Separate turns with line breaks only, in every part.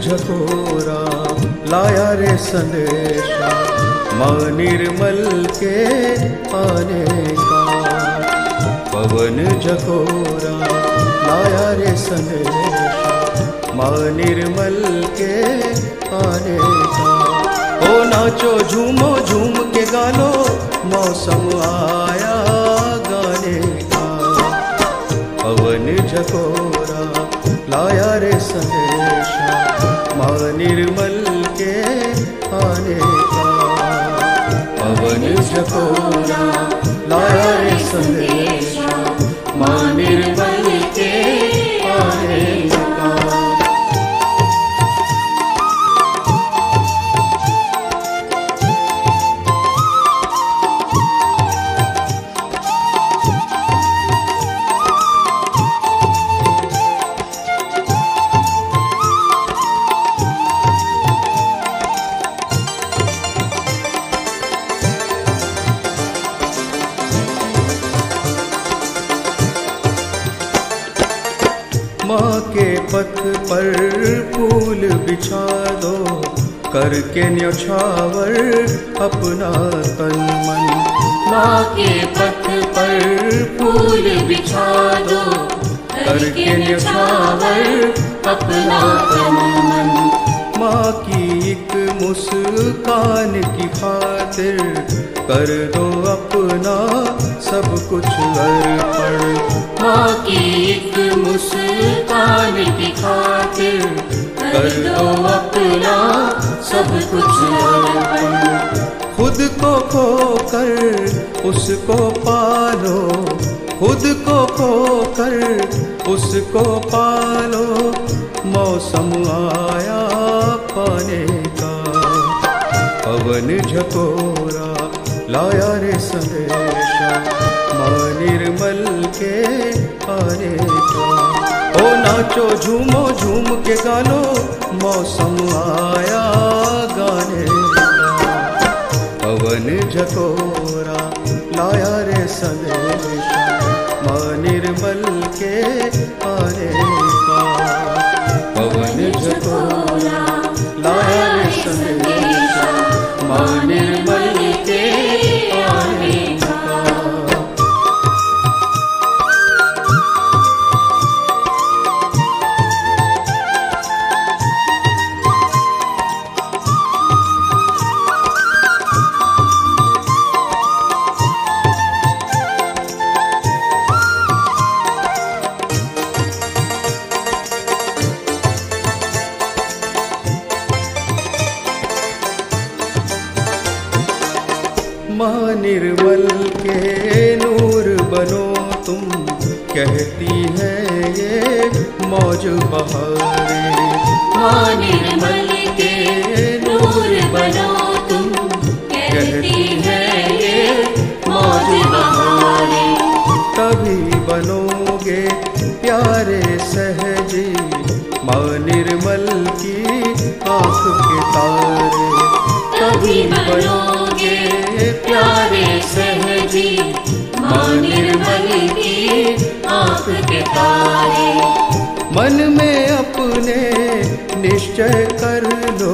झकोरा लाया रे संदेशा माँ निर्मल के आने का। पवन झकोरा लाया रे संदेशा माँ निर्मल के आने का। ओ नाचो झूमो झूम के गालो मौसम आया गाने का। पवन झकोरा लाया रे संदेशा माँ निर्मल के आने का। पवन झकोरा लाया रे संदेशा माँ निर्मल के आने का। माँ के पथ पर फूल बिछा दो करके न्यौछावर अपना तन मन।
माँ के पथ पर फूल बिछा दो करके न्यौछावर अपना तन मन।
माँ की एक मुस्कान की खातिर कर दो अपना सब कुछ अर्पण।
माँ की एक मुस्कान की खातिर कर दो अपना सब कुछ अर्पण।
खुद को खोकर उसको पालो, खुद को खोकर उसको पालो। मौसम आया पाने का। पवन झकोरा लाया रे संदेशा माँ निर्मल के आने का। ओ नाचो झूमो झूम के गालो मौसम आया गाने का। पवन झकोरा लाया रे संदेशा माँ निर्मल के आने का। पवन झकोरा लाया रे संदेशा माँ निर्मल के आने का। माँ निर्मल के नूर बनो तुम, कहती है ये मौज बहारे।
माँ निर्मल के नूर बनो तुम, कहती है ये मौज बहारे।
कभी बनोगे प्यारे सहजी माँ निर्मल की आँख के तारे।
कभी बनोगे प्यारे सहजी माँ निर्मल की आँख के तारे।
मन में अपने निश्चय कर लो,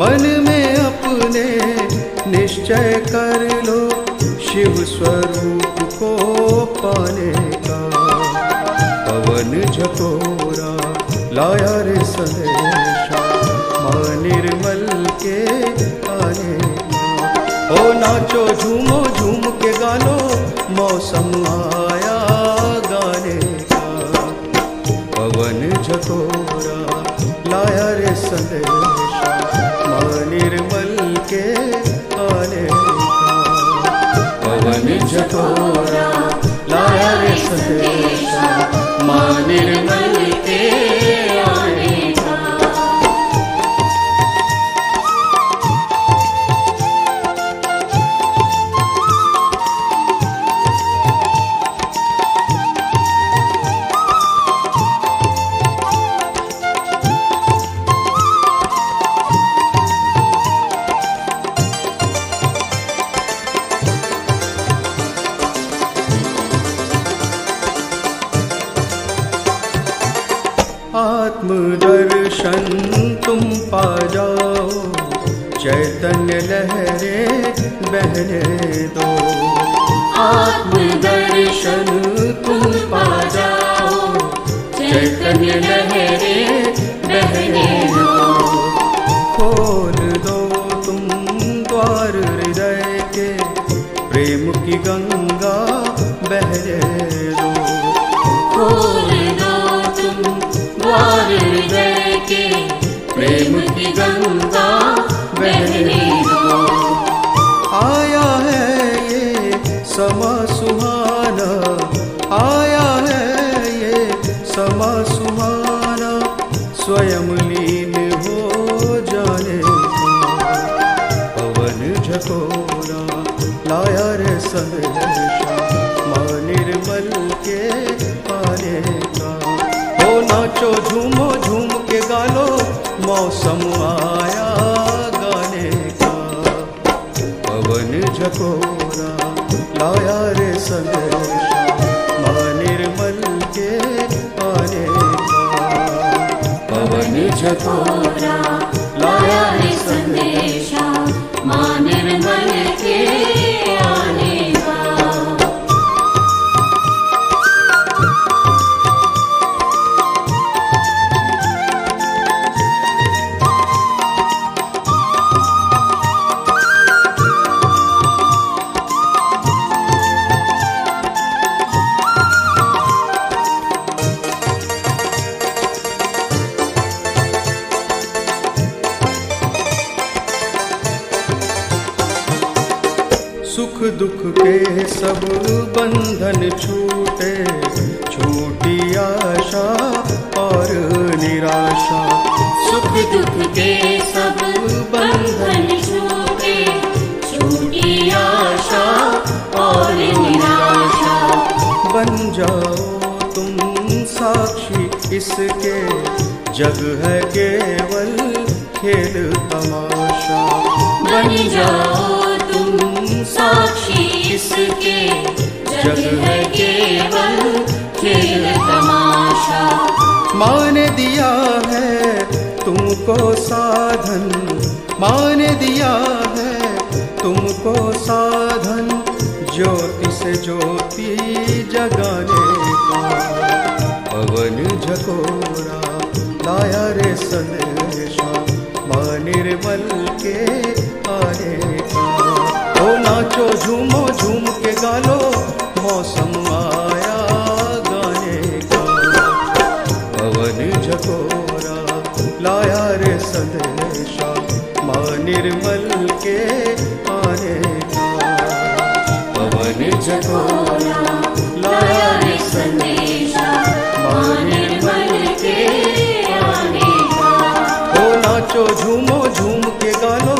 मन में अपने कर लो शिव स्वरूप को पाने का। पवन झकोरा लाया रे संदेशा, माँ निर्मल के आने का। ओ नाचो झूमो झूम के गालो, मौसम आया गाने का। पवन झकोरा लाया रे संदेशा, माँ निर्मल के आने का। पवन झकोरा लाया रे संदेशा, माँ निर्मल के आने का। आत्मदर्शन तुम पा जाओ, चैतन्य लहरें बहने दो।
आत्मदर्शन तुम पा जाओ, चैतन्य लहरें बहने दो।
खोल दो तुम द्वार हृदय के, प्रेम की गंगा बहने दो।
खोल दो तुम द्वार हृदय के, प्रेम की गंगा बहने दो।
आया है ये समा सुहाना, आया है ये समा सुहाना, स्वयं लीन हो जाने का। पवन झकोरा लाया रे संदेशा, माँ निर्मल के आने का। ओ नाचो झूमो झूम के गालो, मौसम आया गाने का। पवन झकोरा लाया रे संदेशा, माँ निर्मल के आने का। पवन झकोरा लाया रे संदेशा,
माँ निर्मल के आने का।
सुख दुख के सब बंधन छूटे, छूटी आशा और निराशा।
सुख दुख के सब बंधन छूटे, छूटी आशा और निराशा।
बन जाओ तुम साक्षी इसके, जग है केवल खेल तमाशा।
बन जाओ तुम साक्षी इसके, जग है केवल खेल तमाशा।
माँ ने दिया है तुमको साधन, माँ ने दिया है तुमको साधन, ज्योति से ज्योति जगाने का। पवन झकोरा लाया रे संदेशा, माँ निर्मल के आने का। ओ नाचो झूमो झूम के गालो, मौसम आया गाने का। पवन झकोरा लाया रे संदेशा, माँ निर्मल के आने का। पवन झकोरा लाया रे संदेशा, माँ निर्मल के आने का। ओ नाचो झूमो झूम के गालो,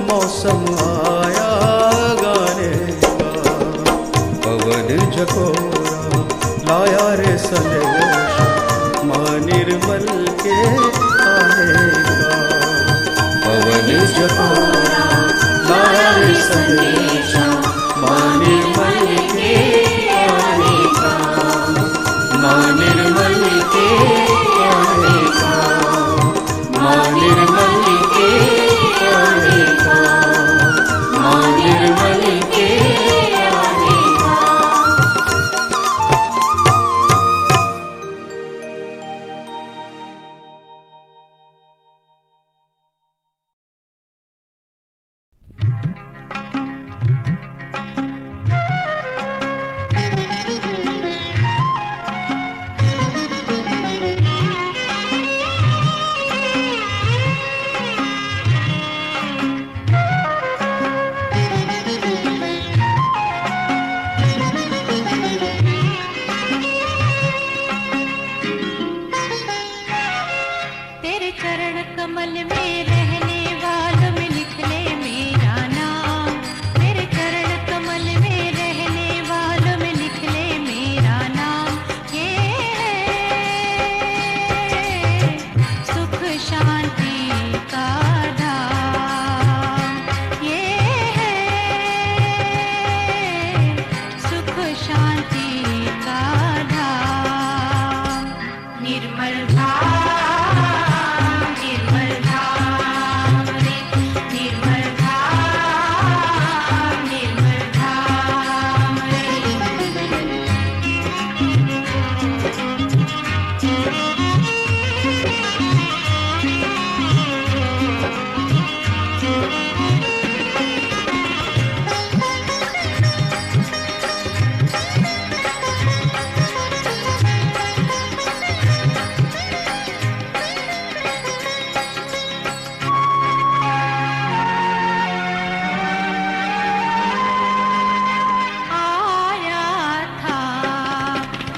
मौसम आया गाने का। पवन झकोरा लाया रे संदेशा, माँ निर्मल के आने का। पवन झकोरा लाया रे संदेशा, माँ निर्मल के आने का। माँ निर्मल के आने का, माँ निर्मल के आने का, माँ निर्मल
कमल में रहने वालों में लिख ले मेरा नाम, मेरे चरण कमल में रहने वालों में लिख ले मेरा नाम। ये है सुख शांति का धाम, ये है सुख शांति का धाम। निर्मल धाम, निर्मल धाम रे, निर्मल धाम, निर्मल धाम रे। आया था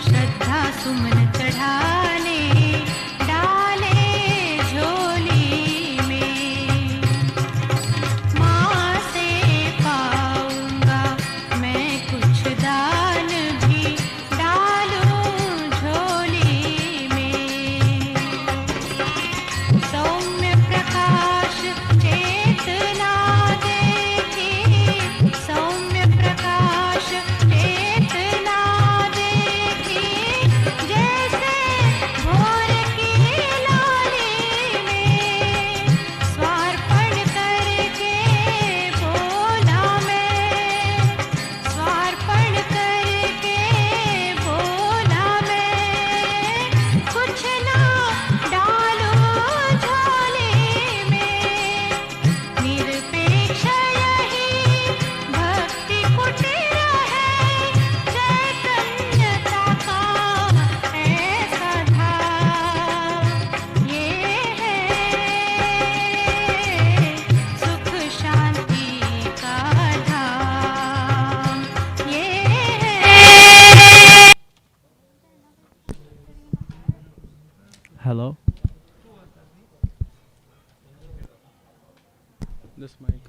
श्रद्धा सुमन चढ़ाने, डाले झोली में, माँ से पाऊंगा मैं कुछ दान भी, डालूं झोली में। सौम्य प्रकाश चेतना देखी, सौम्य प्रकाश चेतना देखी, जैसे भोर की लाली में, स्वार्पण करके बोला मैं, स्वार्पण करके बोला मैं, कुछ ना डालो झोली में। निरपेक्ष यही भक्ति कुटीर है, चैतन्यता का ऐसा धाम। ये है सुख शांति का धाम, ये है।
Hello. This mic.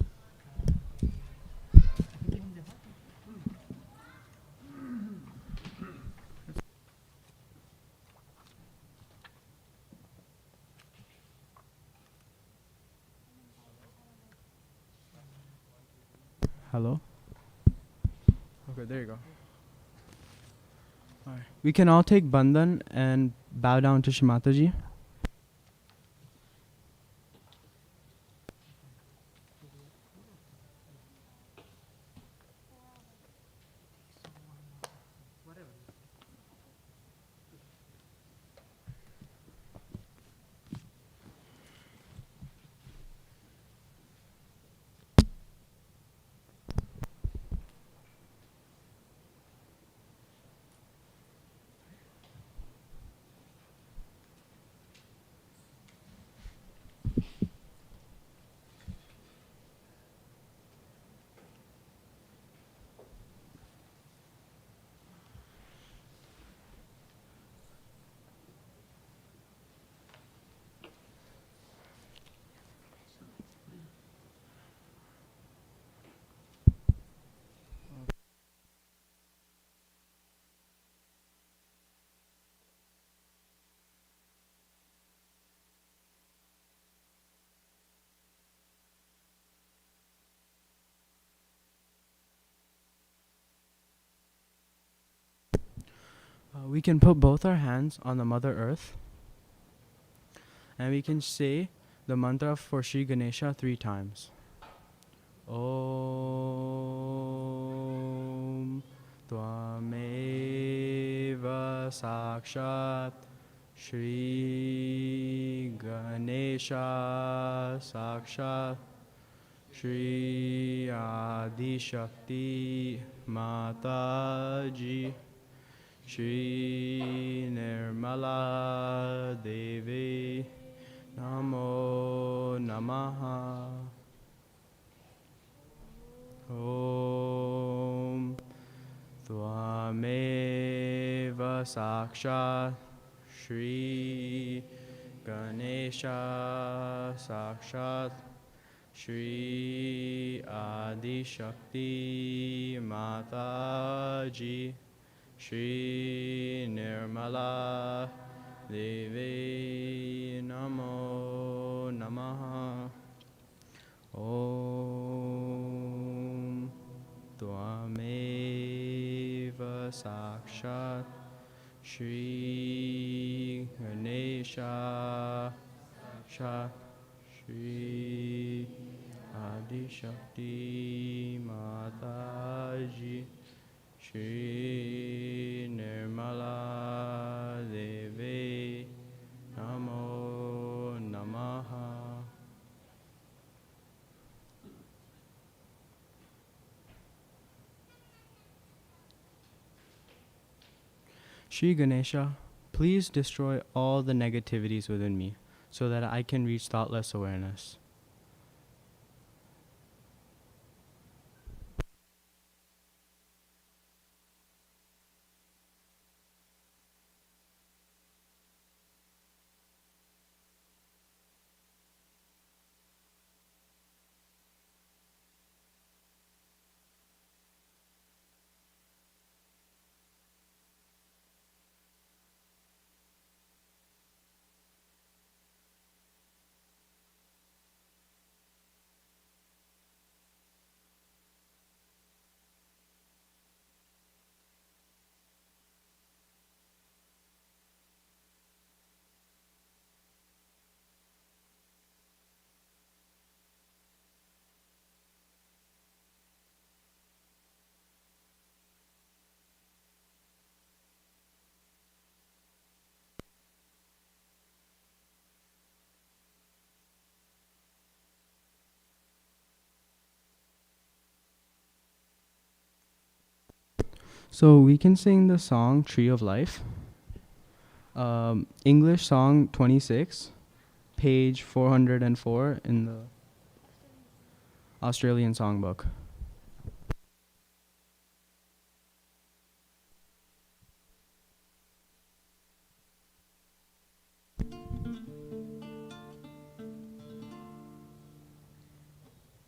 Hello. Okay, there you go. All right. We can all take bandhan and bow down to Shree Mataji. We can put both our hands on the Mother Earth and we can say the mantra for Sri Ganesha 3 times. Om Tvameva Sakshat Shri Ganesha Sakshat Shri Adi Shakti Mataji Shri Nirmala Devi Namo Namaha. Om Tvameva Sakshat Shri Ganesha Sakshat Shri Adi Shakti Mataji Shri Nirmala Devi Namo Namaha Om Tvameva Sakshat Shri Ganesha Sakshat Shri Adi Shakti Mataji Shri Nirmala Devi Namo Namaha. Shri Ganesha, please destroy all the negativities within me so that I can reach thoughtless awareness. So we can sing the song Tree of Life. English song 26, page 404 in the Australian songbook.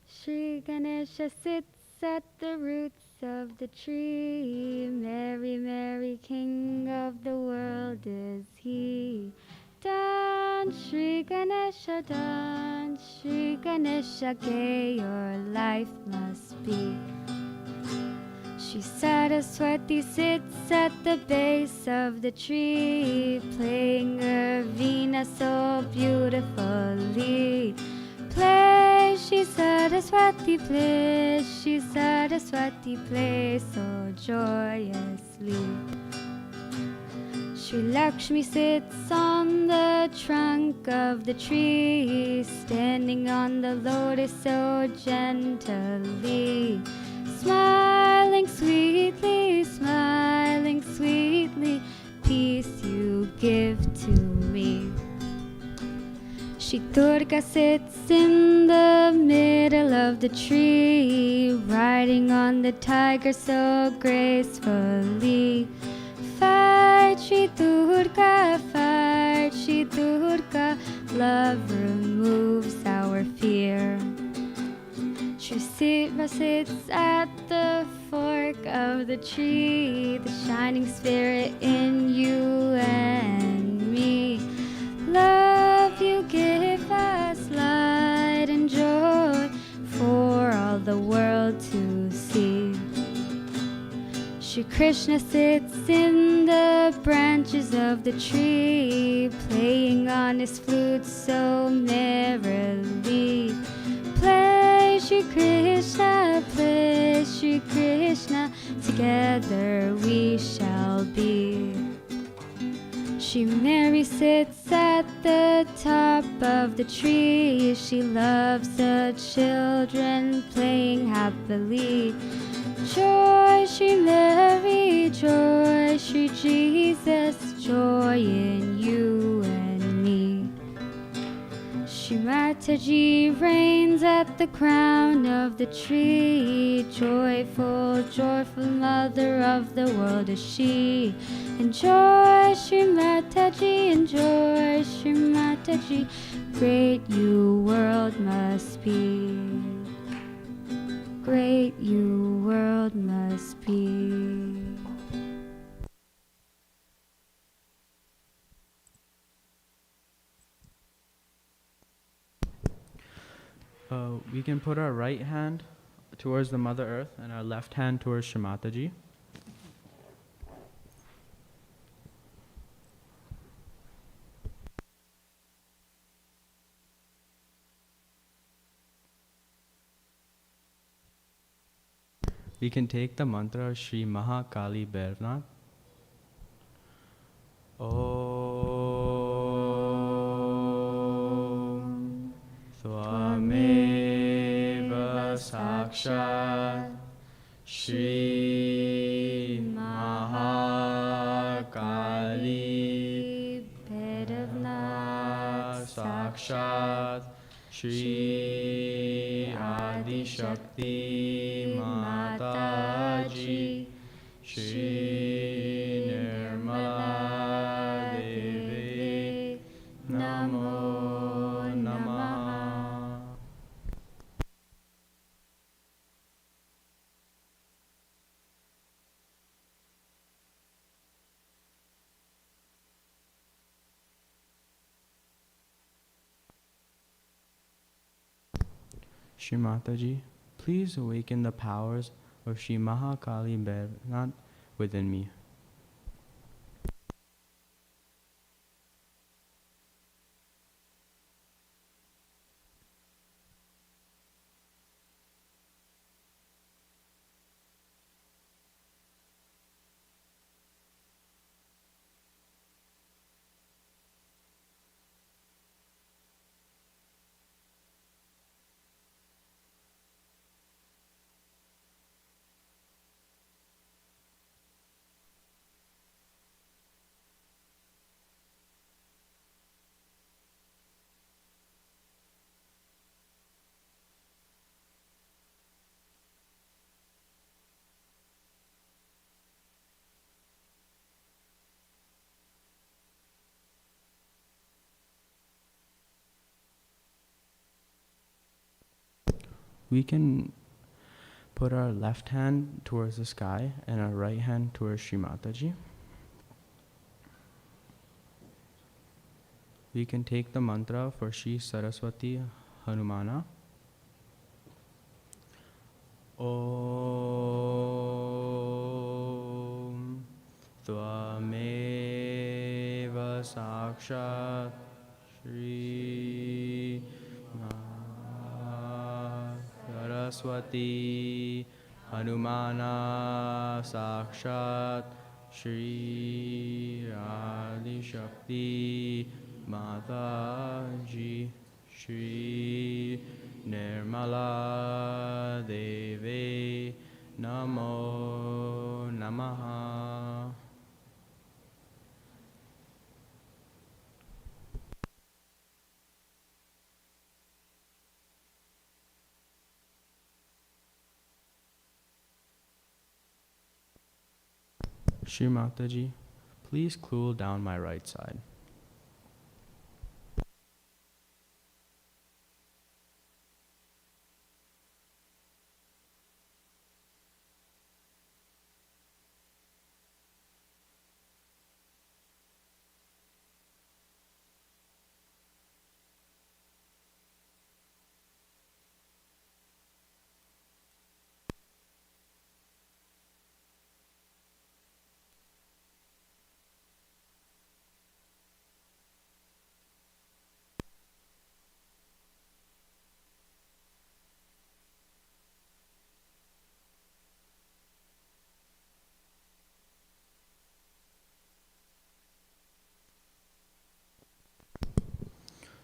Shri Ganesha sits at the roots of the tree. Merry, merry king of the world is he. Dance, Shri Ganesha, dance, Shri Ganesha, gay your life must be. Shri Saraswati sits at the base of the tree, playing her veena so beautifully. Play, Shri Saraswati, play, Shri Saraswati, play so joyously. Shri Lakshmi sits on the trunk of the tree, standing on the lotus so gently. Smiling sweetly, peace you give to me. Shri Durga sits in the middle of the tree, riding on the tiger so gracefully. Fight, Shri Durga, love removes our fear. Shri Shiva sits at the fork of the tree, the shining spirit in you and me. Love, you give us light and joy for all the world to see. Shri Krishna sits in the branches of the tree, playing on his flute so merrily. Play, Shri Krishna, together we shall be. Shri Mary sits at the top of the tree, she loves the children playing happily. Joy, Shri Mary, joy, Shri Jesus, joy in you and me. Shree Mataji reigns at the crown of the tree, joyful, joyful mother of the world is she. Enjoy, Shree Mataji, enjoy, Shree Mataji. Mataji. Great you world must be. Great you world must be.
We can put our right hand towards the Mother Earth and our left hand towards Shree Mataji. We can take the mantra of Shri Mahakali Bhairnath. Om Tvameva Sakshat Shri Mahakali Bhairnath Sakshat Shri Adi Shakti Mataji Shri Nirmala Devi Namo Namaha. Shri Mataji, please awaken the powers of Shri Mahakali Bhairnath within me. We can put our left hand towards the sky and our right hand towards Shri Mataji. We can take the mantra for Shri Saraswati Hanumana. Om Tvameva Sakshat Shri Saraswati Hanumana Sakshat Shri Adi Shakti Mataji Shri Nirmala Devi Namo Namaha. Shri Mataji, please cool down my right side.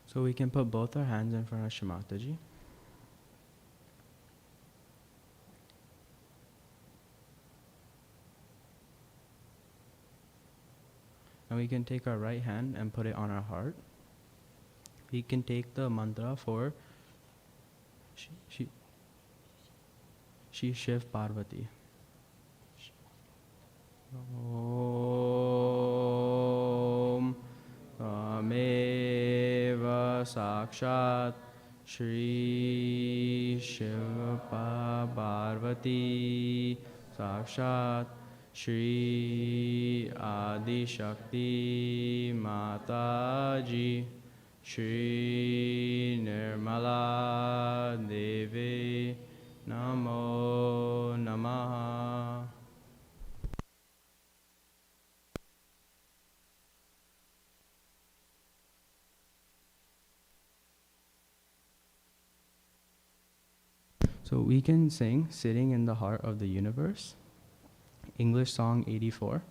So we can put both our hands in front of Shri Mataji. And we can take our right hand and put it on our heart. We can take the mantra for Shri Shiv Parvati. Om Tameva Sakshat Shri Shiva Parvati Sakshat Shri Adi Shakti Mataji Shri Nirmala Devi Namo Namaha. So we can sing Sitting in the Heart of the Universe, English song 84.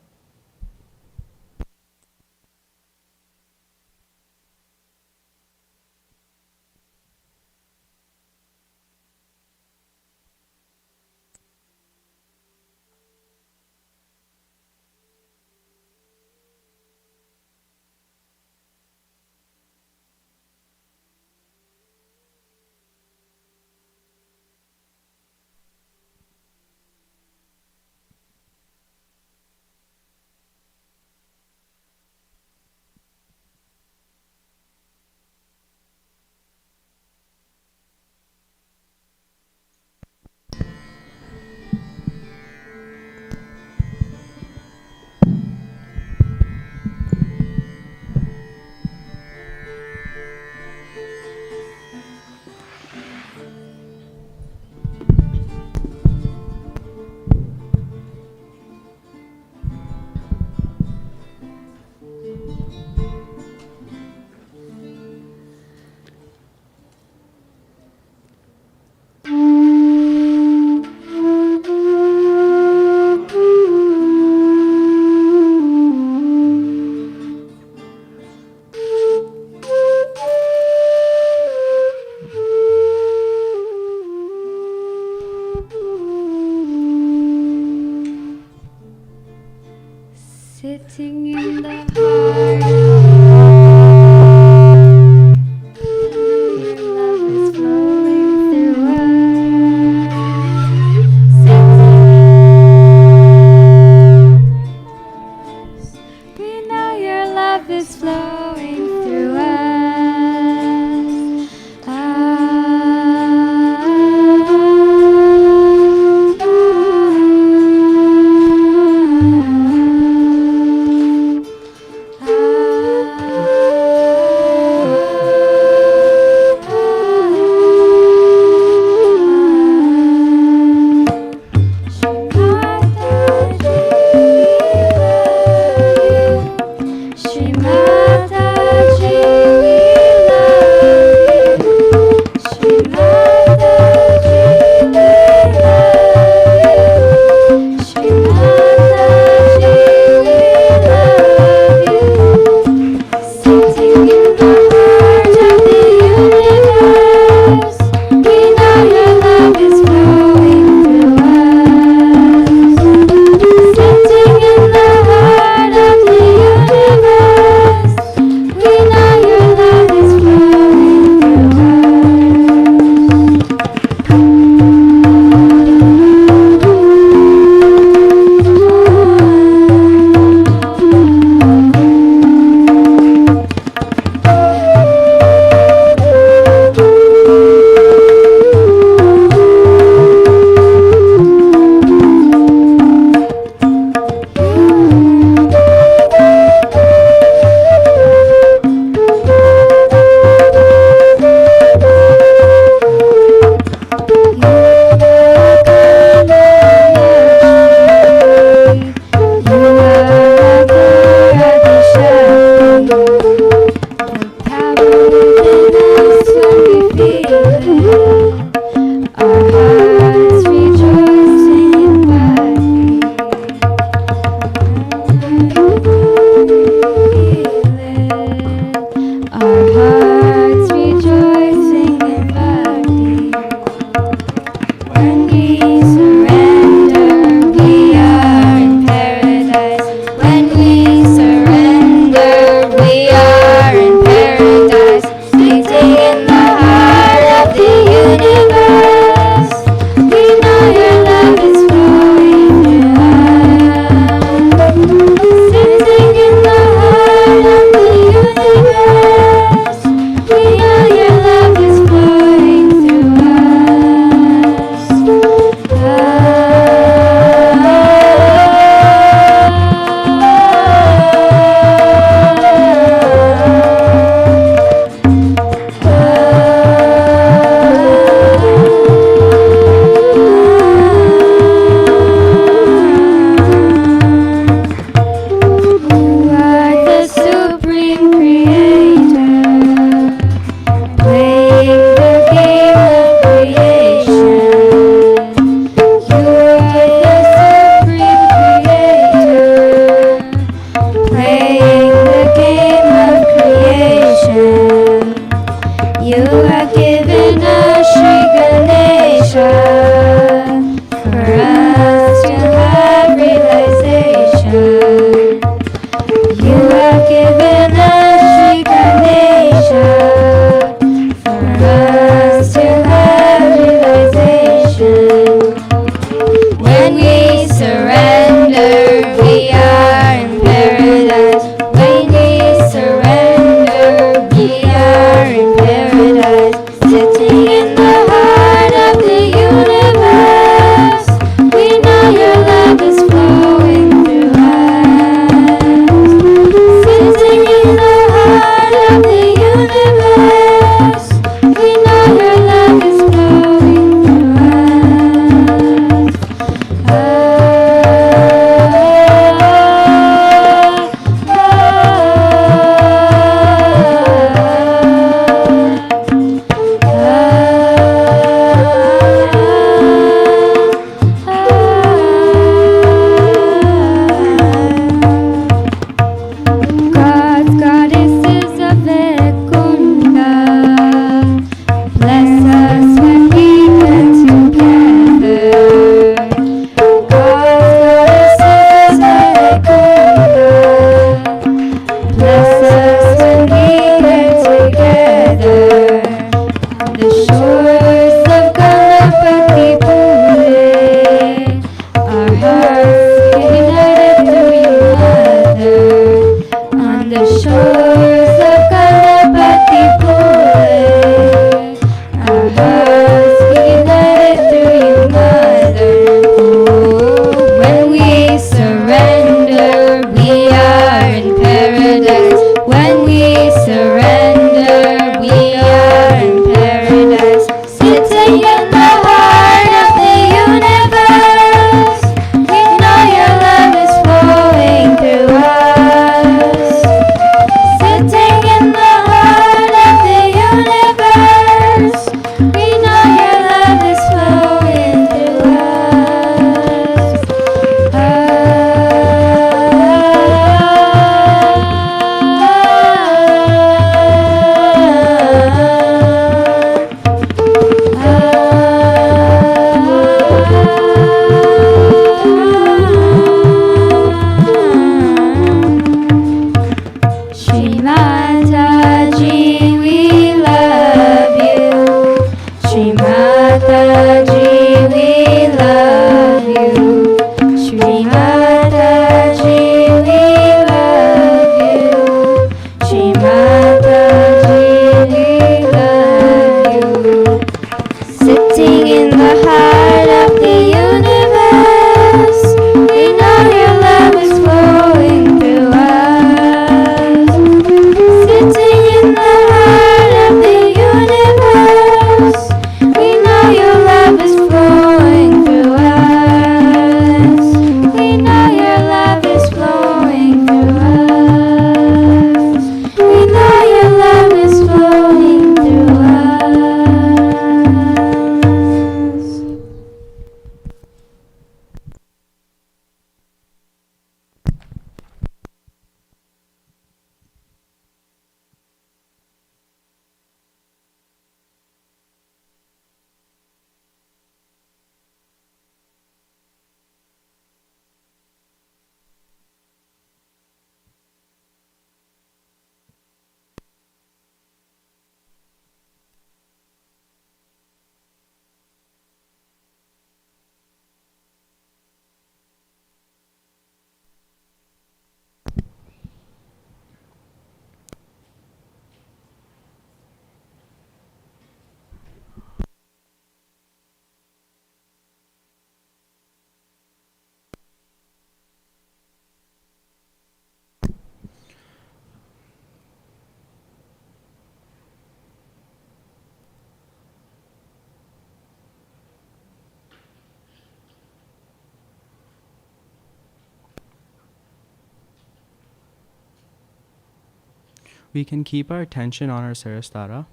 We can keep our attention on our Sarasthara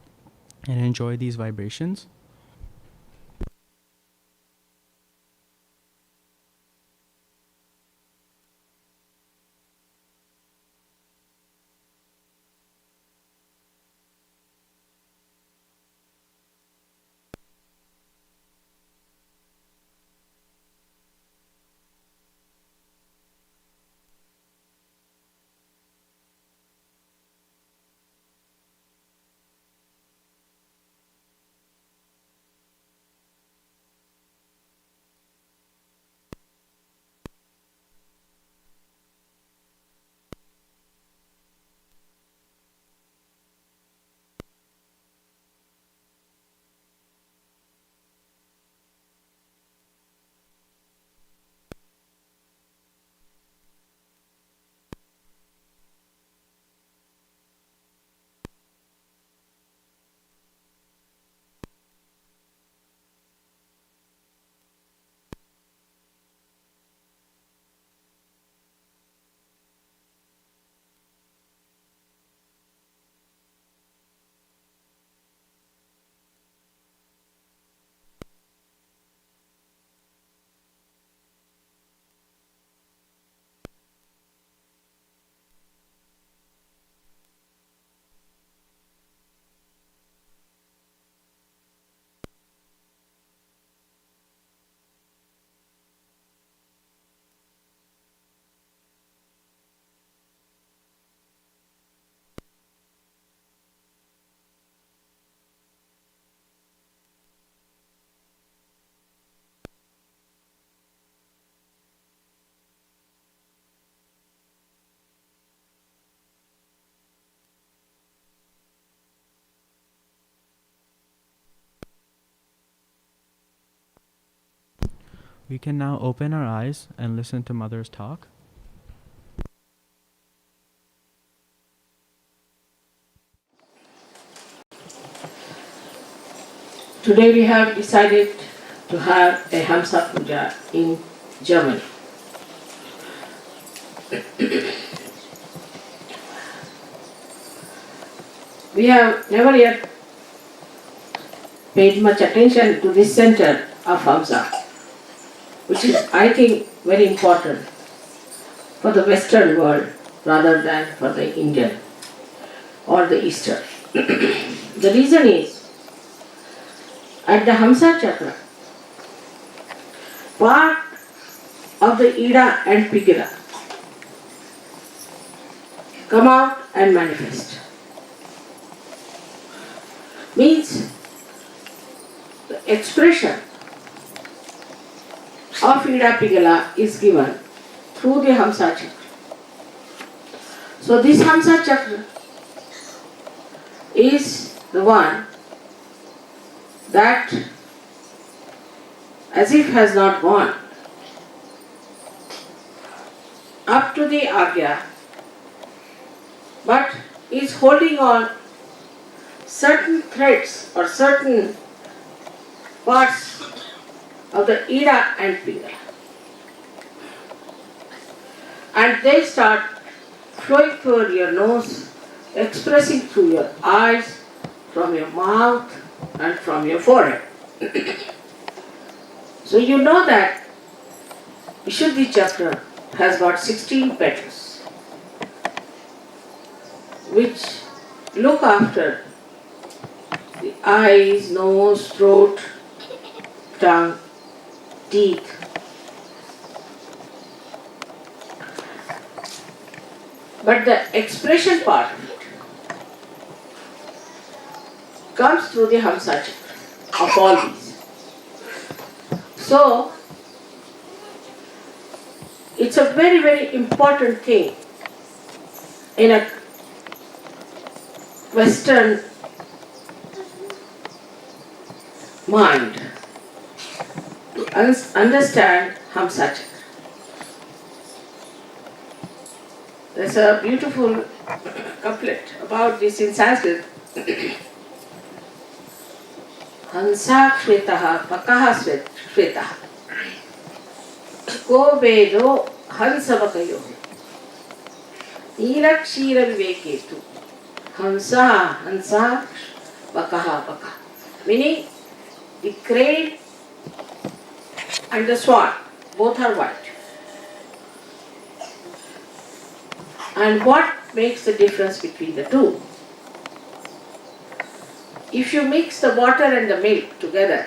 and enjoy these vibrations. We can now open our eyes and listen to Mother's talk.
Today we have decided to have a Hamsa Puja in Germany. We have never yet paid much attention to this center of Hamsa, which is, I think, very important for the Western world rather than for the Indian or the Eastern. The reason is, at the Hamsa Chakra, part of the Ida and Pigila come out and manifest. Means the expression of Ida Pigala is given through the Hamsa Chakra. So this Hamsa Chakra is the one that as if has not gone up to the Agya, but is holding on certain threads or certain parts of the Ida and Pigala. And they start flowing through your nose, expressing through your eyes, from your mouth, and from your forehead. So you know that Vishuddhi Chakra has got 16 petals, which look after the eyes, nose, throat, tongue, teeth. But the expression part of it comes through the Hamsa Chakra of all these. So, it's a very, very important thing in a Western mind to understand Hamsa Chakra. There's a beautiful couplet about this in Sanskrit. Hansa Shvetaha Pakaha Shvetaha Ko Vedo Hansavakayo Nilakshira Viveketu Hansa, Hansa, Bakaha, Baka. Meaning the crane and the swan, both are white. And what makes the difference between the two? If you mix the water and the milk together,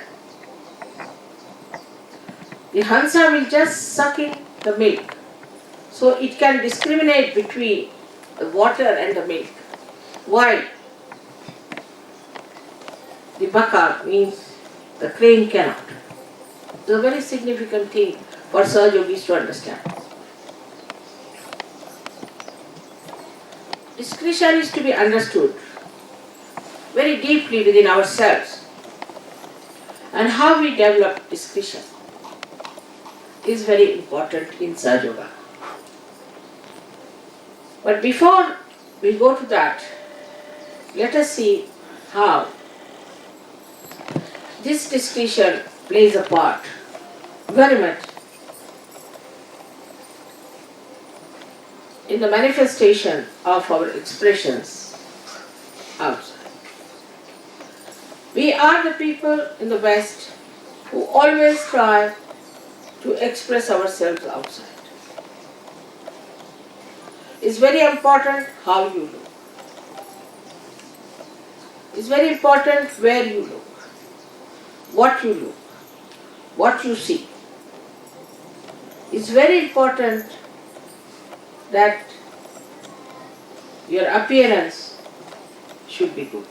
the Hansa will just suck in the milk. So it can discriminate between the water and the milk. Why? The Baka means the crane cannot. It's a very significant thing for Sahjayogis to understand. Discretion is to be understood very deeply within ourselves, and how we develop discretion is very important in Sahjayoga. But before we go to that, let us see how this discretion plays a part very much in the manifestation of our expressions outside. We are the people in the West who always try to express ourselves outside. It's very important how you look. It's very important where you look, what you look, what you see. It's very important that your appearance should be good.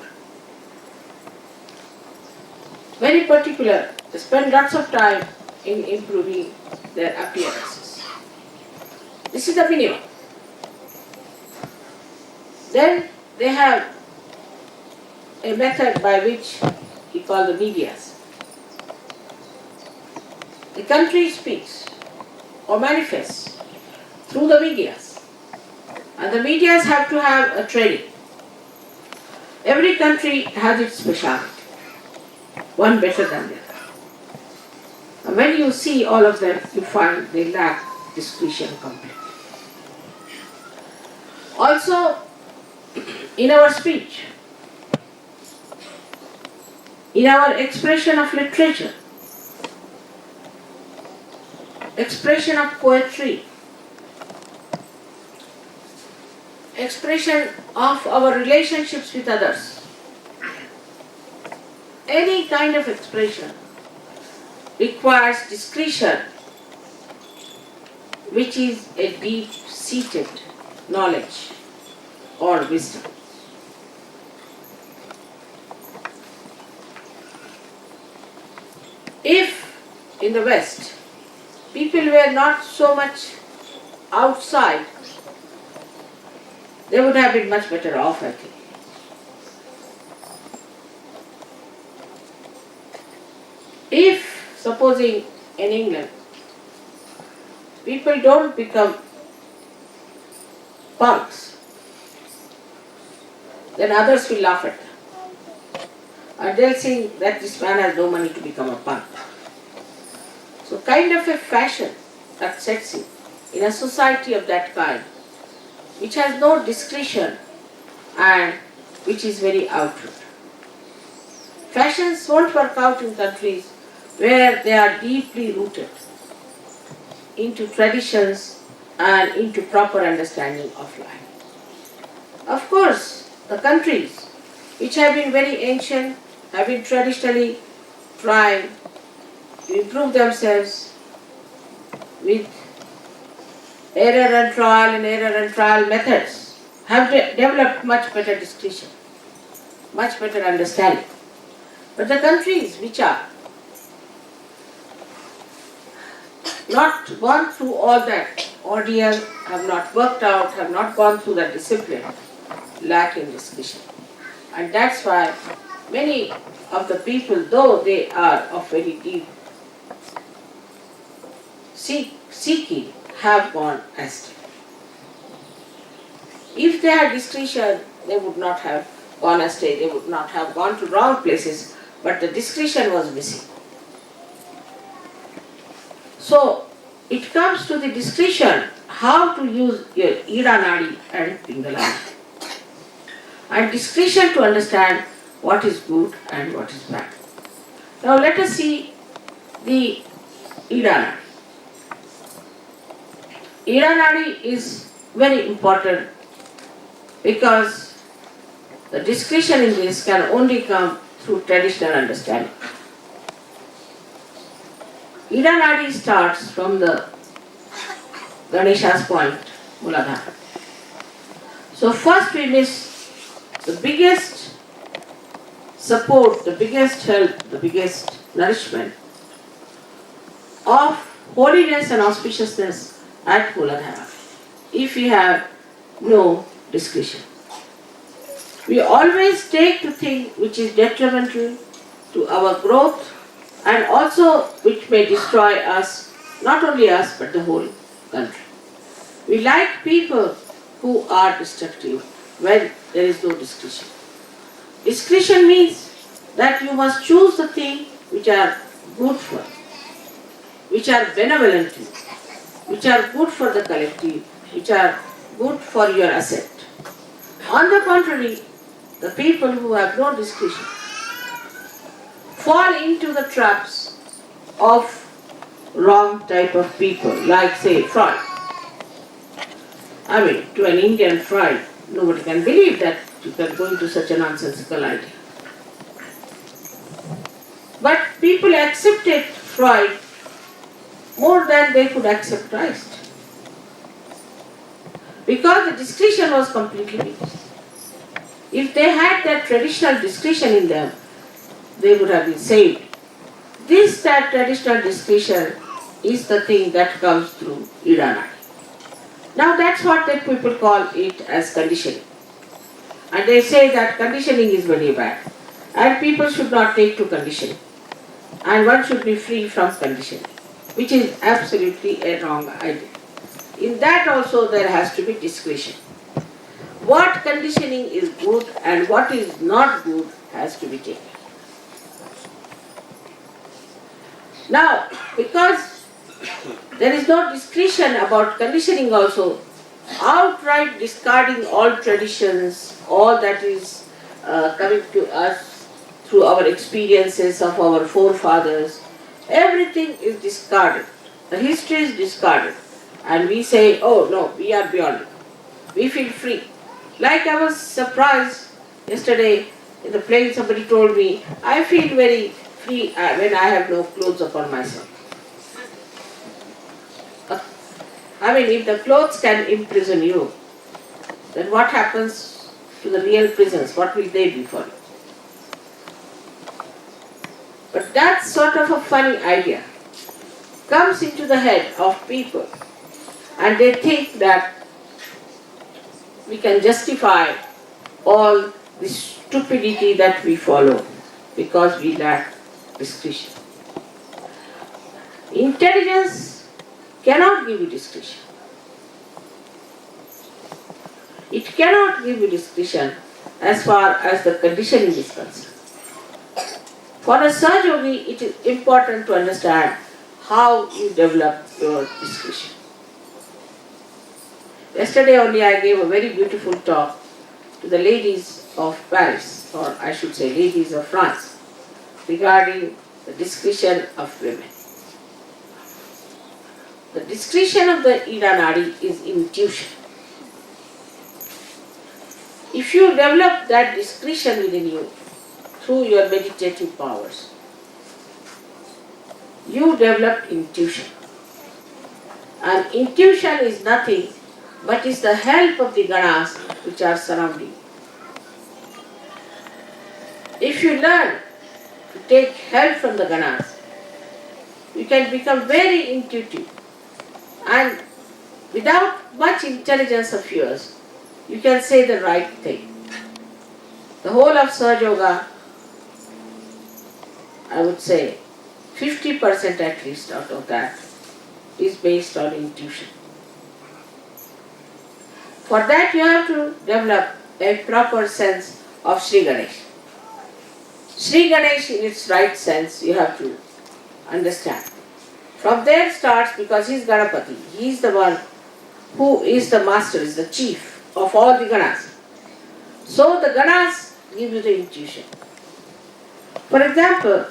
Very particular, they spend lots of time in improving their appearances. This is the minimum. Then they have a method by which he called the medias. The country speaks or manifests through the medias, and the medias have to have a training. Every country has its speciality, one better than the other. And when you see all of them, you find they lack discretion completely. Also, in our speech, in our expression of literature, expression of poetry, expression of our relationships with others, any kind of expression requires discretion, which is a deep-seated knowledge or wisdom. If in the West people were not so much outside, they would have been much better off, I think. If, supposing in England, people don't become punks, then others will laugh at them. And they'll think that this man has no money to become a punk. So kind of a fashion that sets in a society of that kind, which has no discretion and which is very outward. Fashions won't work out in countries where they are deeply rooted into traditions and into proper understanding of life. Of course, the countries which have been very ancient, have been traditionally trying to improve themselves with error and trial methods, have developed much better discretion, much better understanding. But the countries which are not gone through all that ordeal, have not worked out, have not gone through that discipline, lack in discretion. And that's why many of the people, though they are of very deep seeking, have gone astray. If they had discretion, they would not have gone astray, they would not have gone to wrong places, but the discretion was missing. So, it comes to the discretion how to use your Ida Nadi and Pingala. and discretion to understand what is good and what is bad. Now let us see the Iranadi. Iranadi is very important because the discretion in this can only come through traditional understanding. Iranadi starts from the Ganesha's point, Muladhara. So first we miss the biggest support, the biggest help, the biggest nourishment of holiness and auspiciousness at Muladhara if we have no discretion. We always take the thing which is detrimental to our growth and also which may destroy us, not only us but the whole country. We like people who are destructive when there is no discretion. Discretion means that you must choose the things which are good for, which are benevolent to you, which are good for the collective, which are good for your asset. On the contrary, the people who have no discretion fall into the traps of wrong type of people, like say Freud. I mean, to an Indian Freud, nobody can believe that you can go into such a nonsensical idea. But people accepted Freud more than they could accept Christ. Because the discretion was completely missed. If they had that traditional discretion in them, they would have been saved. That traditional discretion is the thing that comes through Iranadi. Now that's what that people call it as conditioning. And they say that conditioning is very bad. And people should not take to conditioning. And one should be free from conditioning, which is absolutely a wrong idea. In that also there has to be discretion. What conditioning is good and what is not good has to be taken. Now, because there is no discretion about conditioning also, outright discarding all traditions, all that is coming to us through our experiences of our forefathers, everything is discarded. The history is discarded. And we say, oh no, we are beyond it. We feel free. Like I was surprised yesterday in the plane, somebody told me, I feel very free when I have no clothes upon myself. I mean, if the clothes can imprison you, then what happens to the real prisons? What will they be for you? But that sort of a funny idea comes into the head of people, and they think that we can justify all the stupidity that we follow because we lack discretion. Intelligence cannot give you discretion. It cannot give you discretion as far as the conditioning is concerned. For a Sahjayogi, it is important to understand how you develop your discretion. Yesterday only I gave a very beautiful talk to the ladies of Paris, or I should say ladies of France, regarding the discretion of women. The discretion of the Iranadi is intuition. If you develop that discretion within you through your meditative powers, you develop intuition. And intuition is nothing but is the help of the ganas which are surrounding you. If you learn to take help from the ganas, you can become very intuitive, and without much intelligence of yours, you can say the right thing. The whole of Sahjayoga, I would say 50% at least out of that is based on intuition. For that you have to develop a proper sense of Shree Ganesh. Shree Ganesh in its right sense you have to understand. From there starts, because he is Ganapati, he is the one who is the master, is the chief of all the ganas. So the Ganas give you the intuition. For example,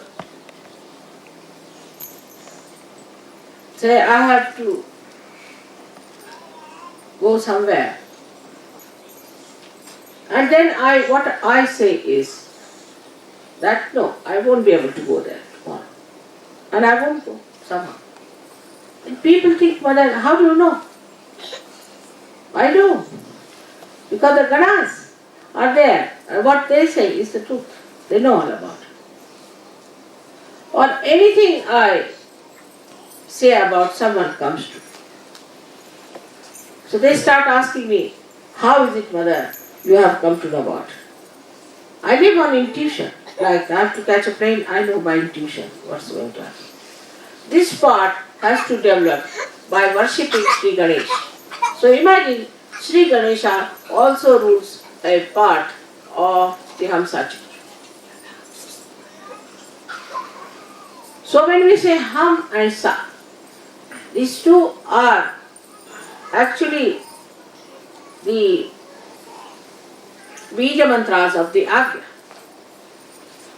say I have to go somewhere, and then what I say is that no, I won't be able to go there tomorrow, and I won't go somehow. And people think, Mother, how do you know? I know, because the Ganas are there, and what they say is the truth. They know all about it. Or anything I say about someone comes true. So they start asking me, how is it, Mother, you have come to know about it? I live on intuition. Like I have to catch a plane, I know by intuition what's going to happen. This part has to develop by worshipping Sri Ganesh. So imagine Sri Ganesha also rules a part of the Hamsa chakra. So when we say Ham and Sa, these two are actually the Bija mantras of the Agya.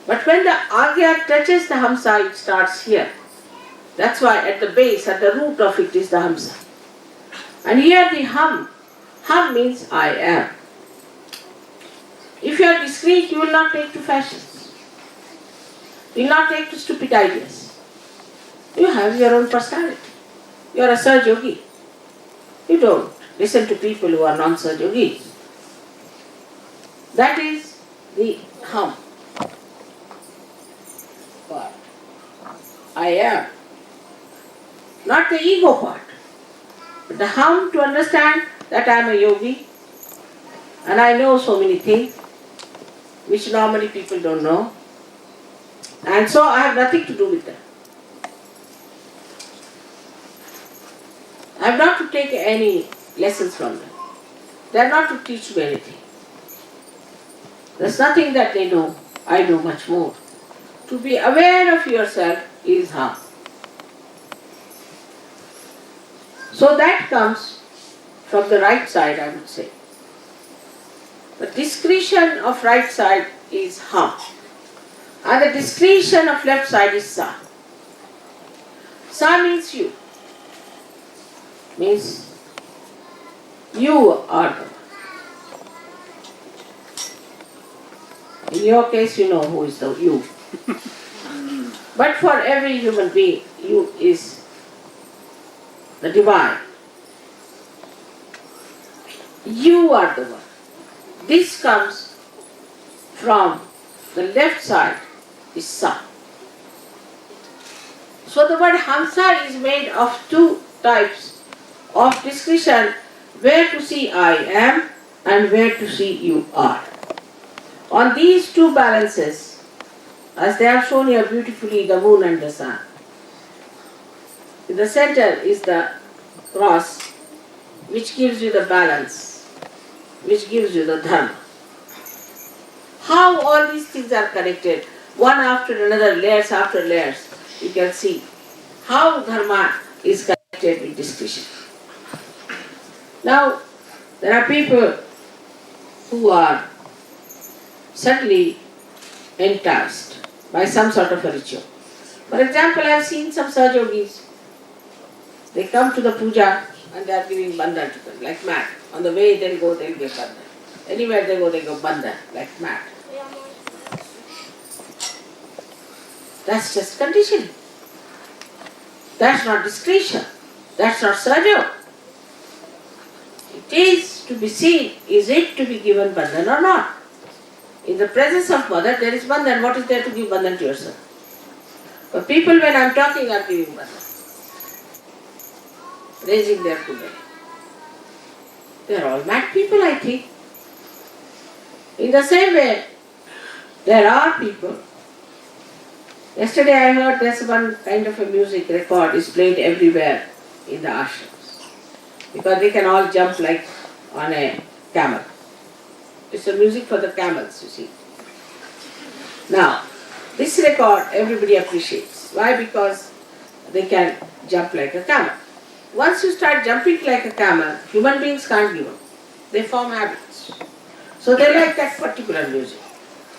But when the Agya touches the Hamsa, it starts here. That's why at the base, at the root of it is the Hamsa. And here the Hum means I am. If you are discreet, you will not take to fashions. You will not take to stupid ideas. You have your own personality. You are a Sahjayogi. You don't listen to people who are non-Sahjayogis. That is the Hum part. I am. Not the ego part. But the Hum to understand that I am a yogi and I know so many things which normally people don't know. And so I have nothing to do with them. I have not to take any lessons from them. They are not to teach me anything. There's nothing that they know. I know much more. To be aware of yourself is Hum. So that comes from the right side, I would say. The discretion of right side is Hum. And the discretion of left side is Sa. Sa means you. Means you are the one. In your case, you know who is the you. But for every human being, you is the divine. You are the one. This comes from the left side is Sa. So the word Hamsa is made of two types of discretion, where to see I am and where to see you are. On these two balances, as they have shown here beautifully, the moon and the sun. In the center is the cross, which gives you the balance, which gives you the dharma. How all these things are connected, one after another, layers after layers, you can see how dharma is connected with discretion. Now, there are people who are suddenly enticed by some sort of a ritual. For example, I have seen some Sahjayogis. They come to the puja and they are giving bandhan to them, like mad. On the way they'll go, they'll give bandhan. Anywhere they go, they go bandhan, like mad. That's just conditioning. That's not discretion. That's not Sahjayoga. It is to be seen, is it to be given bandhan or not? In the presence of mother, there is bandhan. What is there to give bandhan to yourself? But people, when I am talking, are giving bandhan, raising their kundali. They are all mad people, I think. In the same way, there are people. Yesterday I heard there's one kind of a music record is played everywhere in the ashrams, because they can all jump like on a camel. It's a music for the camels, you see. Now, this record everybody appreciates. Why? Because they can jump like a camel. Once you start jumping like a camel, human beings can't give up. They form habits. So they like that particular music.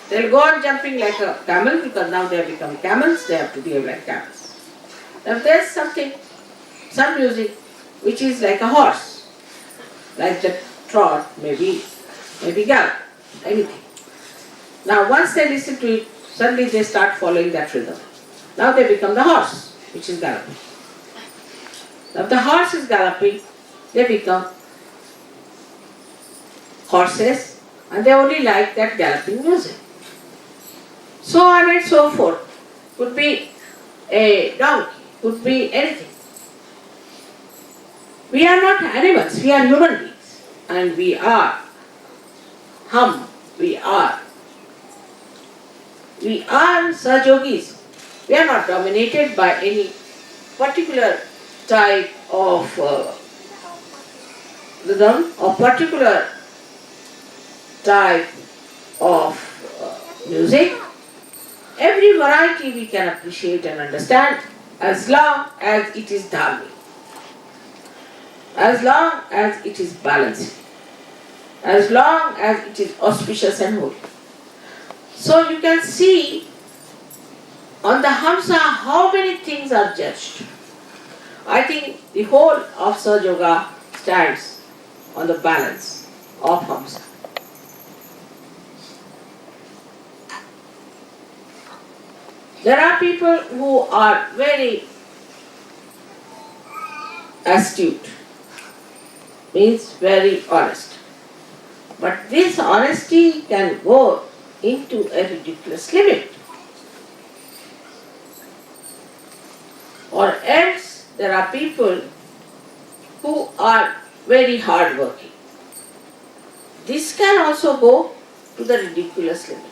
They'll go on jumping like a camel because now they have become camels, they have to behave like camels. Now there's some music which is like a horse, like the trot, maybe gallop, anything. Now once they listen to it, suddenly they start following that rhythm. Now they become the horse, which is galloping. Now if the horse is galloping, they become horses, and they only like that galloping music. So on and so forth. Could be a donkey, could be anything. We are not animals, we are human beings. And we are Sahjayogis. We are not dominated by any particular type of rhythm or particular type of music. Every variety we can appreciate and understand as long as it is dharmic, as long as it is balancing, as long as it is auspicious and holy. So you can see on the Hamsa how many things are judged. I think the whole of Sahjayoga stands on the balance of Hamsa. There are people who are very astute, means very honest. But this honesty can go into a ridiculous limit. Or else there are people who are very hardworking. This can also go to the ridiculous limit.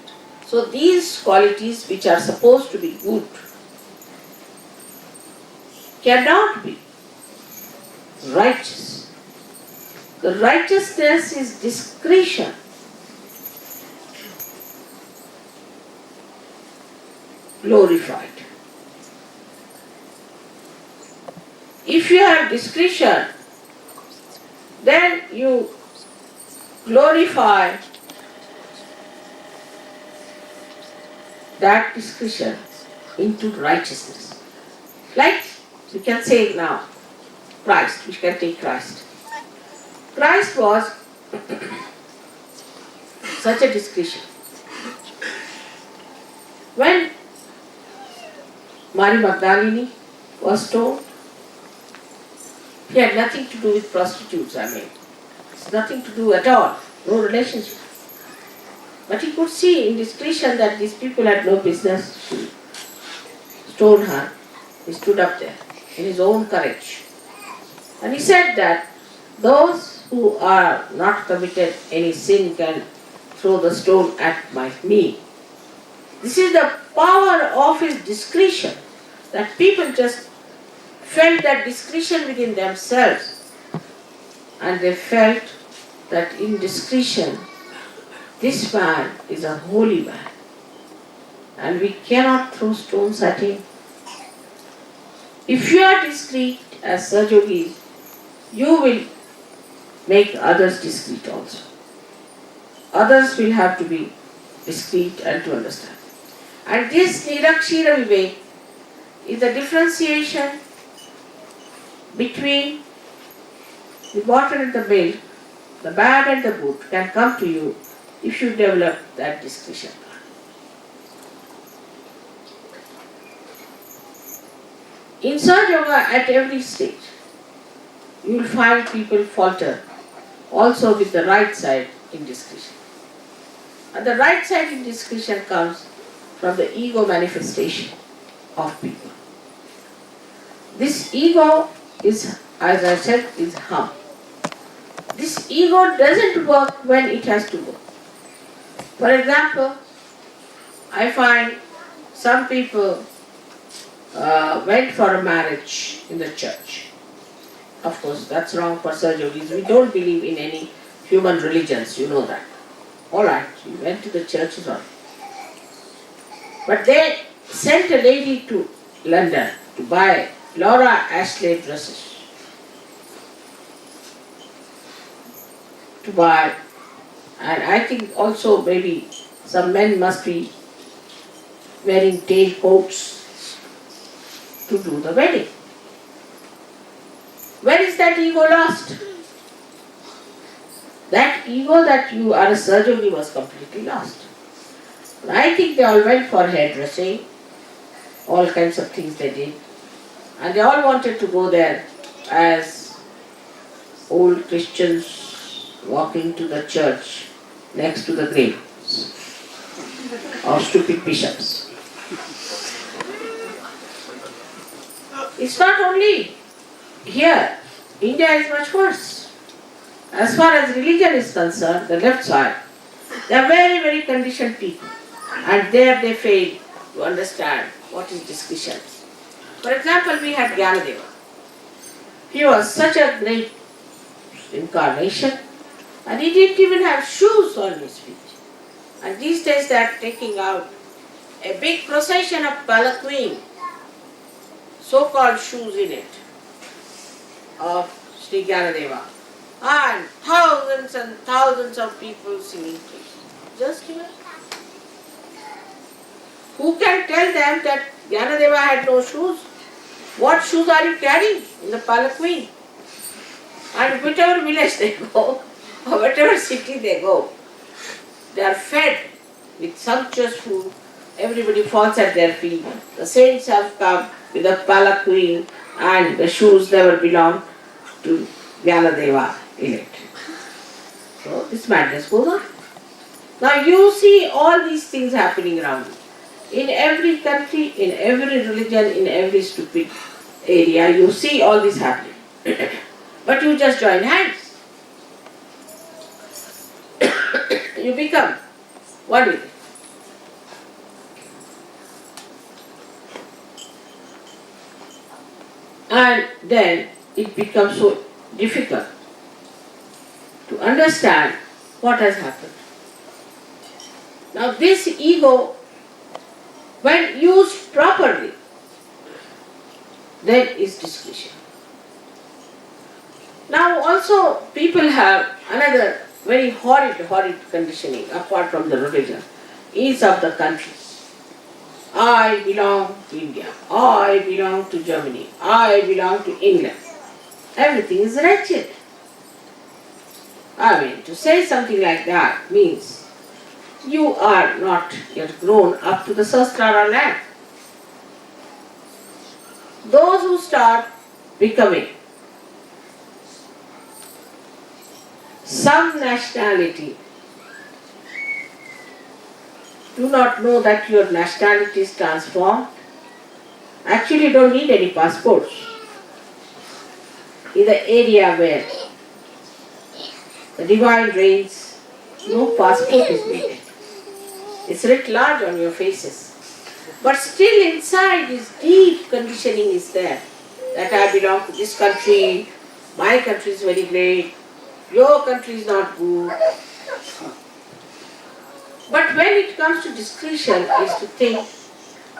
So these qualities which are supposed to be good cannot be righteous. The righteousness is discretion. Glorified. If you have discretion, then you glorify that discretion into righteousness. Like we can say now, Christ, we can take Christ. Christ was such a discretion. When Mary Magdalene was stoned, he had nothing to do with prostitutes, It's nothing to do at all, no relationship. But he could see in discretion that these people had no business to stone her. He stood up there in his own courage. And he said that those who are not committed any sin can throw the stone at me. This is the power of his discretion, that people just felt that discretion within themselves, and they felt that in discretion this man is a holy man and we cannot throw stones at him. If you are discreet as Sahjayogis, you will make others discreet also. Others will have to be discreet and to understand. And this Nirakshira Vivek is the differentiation between the water and the milk, the bad and the good can come to you if you develop that discretion. In Sahjayoga, at every stage, you will find people falter also with the right side in discretion. And the right side in discretion comes from the ego manifestation of people. This ego is, as I said, is hum. This ego doesn't work when it has to work. For example, I find some people went for a marriage in the church. Of course, that's wrong for Sahjayogis. We don't believe in any human religions, you know that. Alright, we went to the church, is all. But they sent a lady to London to buy Laura Ashley dresses, to buy And I think also maybe some men must be wearing tail coats to do the wedding. Where is that ego lost? That ego that you are a Sahjayogi was completely lost. I think they all went for hairdressing, all kinds of things they did. And they all wanted to go there as old Christians walking to the church next to the graves of stupid bishops. It's not only here. India is much worse. As far as religion is concerned, the left side, they are very, very conditioned people. And there they fail to understand what is discretion. For example, we had Gyanadeva. He was such a great incarnation and he didn't even have shoes on his feet. And these days they are taking out a big procession of palanquin, so-called shoes in it, of Sri Gyanadeva. And thousands of people singing praise. Just here. Who can tell them that Gyanadeva had no shoes? What shoes are you carrying in the palanquin? And whichever village they go, or whatever city they go, they are fed with sumptuous food. Everybody falls at their feet. The saints have come with a palanquin and the shoes never belong to Gyanadeva in it. So this madness goes on. Now you see all these things happening around you. In every country, in every religion, in every stupid area, you see all this happening. But you just join hands. You become one with it. And then it becomes so difficult to understand what has happened. Now this ego, when used properly, then is discretion. Now also people have another very horrid conditioning apart from the religion, is of the countries. I belong to India, I belong to Germany, I belong to England. Everything is wretched. I mean, to say something like that means you are not yet grown up to the Sahasrara land. Those who start becoming some nationality do not know that your nationality is transformed. Actually, you don't need any passports. In the area where the divine reigns, no passport is needed. It's writ large on your faces. But still inside this deep conditioning is there. That I belong to this country, my country is very great, your country is not good. But when it comes to discretion, is to think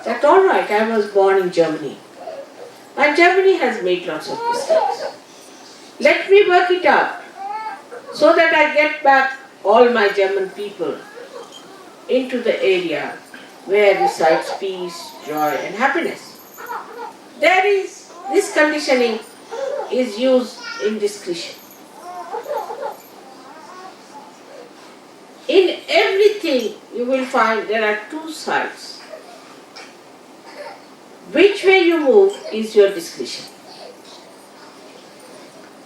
that all right, I was born in Germany. And Germany has made lots of mistakes. Let me work it out so that I get back all my German people into the area where resides peace, joy and happiness. There is, this conditioning is used in discretion. In everything you will find there are two sides. Which way you move is your discretion.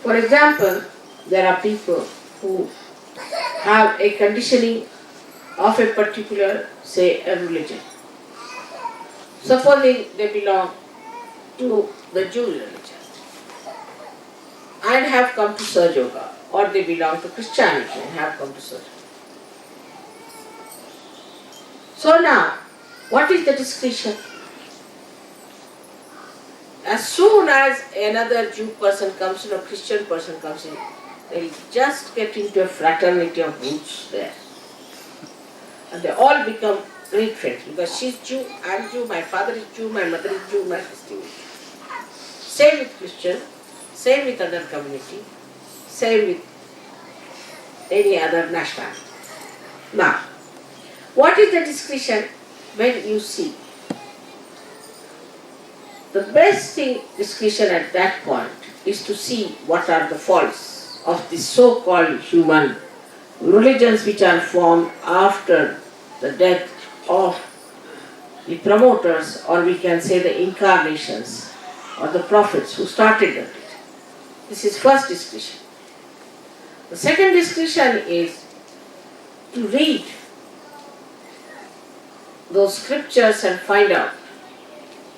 For example, there are people who have a conditioning of a particular, say, a religion. Supposing they belong to the Jewish religion and have come to Sahjayoga, or they belong to Christianity and have come to Sahjayoga. So now, what is the discretion? As soon as another Jew person comes in, or Christian person comes in, they just get into a fraternity of roots there. And they all become great friends because she's Jew, I'm Jew, my father is Jew, my mother is Jew, my sister is Jew. Same with Christian, same with other community, same with any other nationality. Now, what is the discretion when you see? The best thing, discretion at that point, is to see what are the faults of the so-called human religions which are formed after the death of the promoters, or we can say the incarnations or the prophets who started it. This is first discretion. The second discretion is to read those scriptures and find out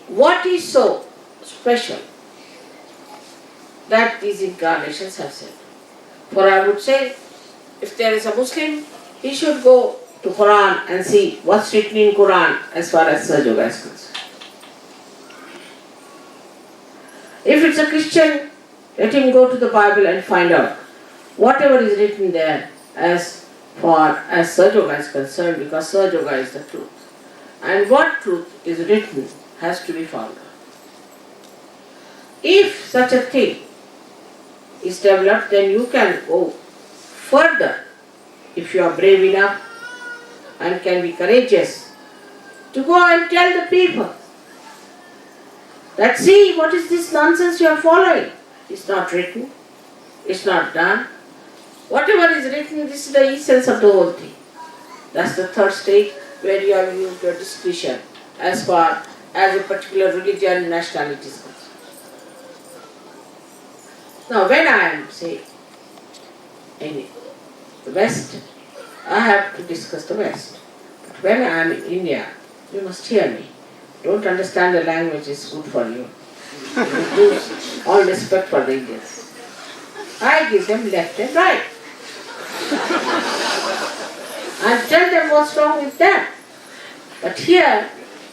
what is so special that these incarnations have said. For I would say, if there is a Muslim, he should go to Quran and see what's written in Quran as far as Sahjayoga is concerned. If it's a Christian, let him go to the Bible and find out whatever is written there as far as Sahjayoga is concerned, because Sahjayoga is the truth. And what truth is written has to be found out. If such a thing is developed, then you can go further if you are brave enough and can be courageous to go and tell the people that, see, what is this nonsense you are following? It's not written, it's not done. Whatever is written, this is the essence of the whole thing. That's the third stage where you have used your discretion as far as a particular religion and nationality is concerned. Now, when I am, say, in the West, I have to discuss the West. But when I am in India, you must hear me. Don't understand the language is good for you. You lose all respect for the Indians. I give them left and right. And tell them what's wrong with them. But here,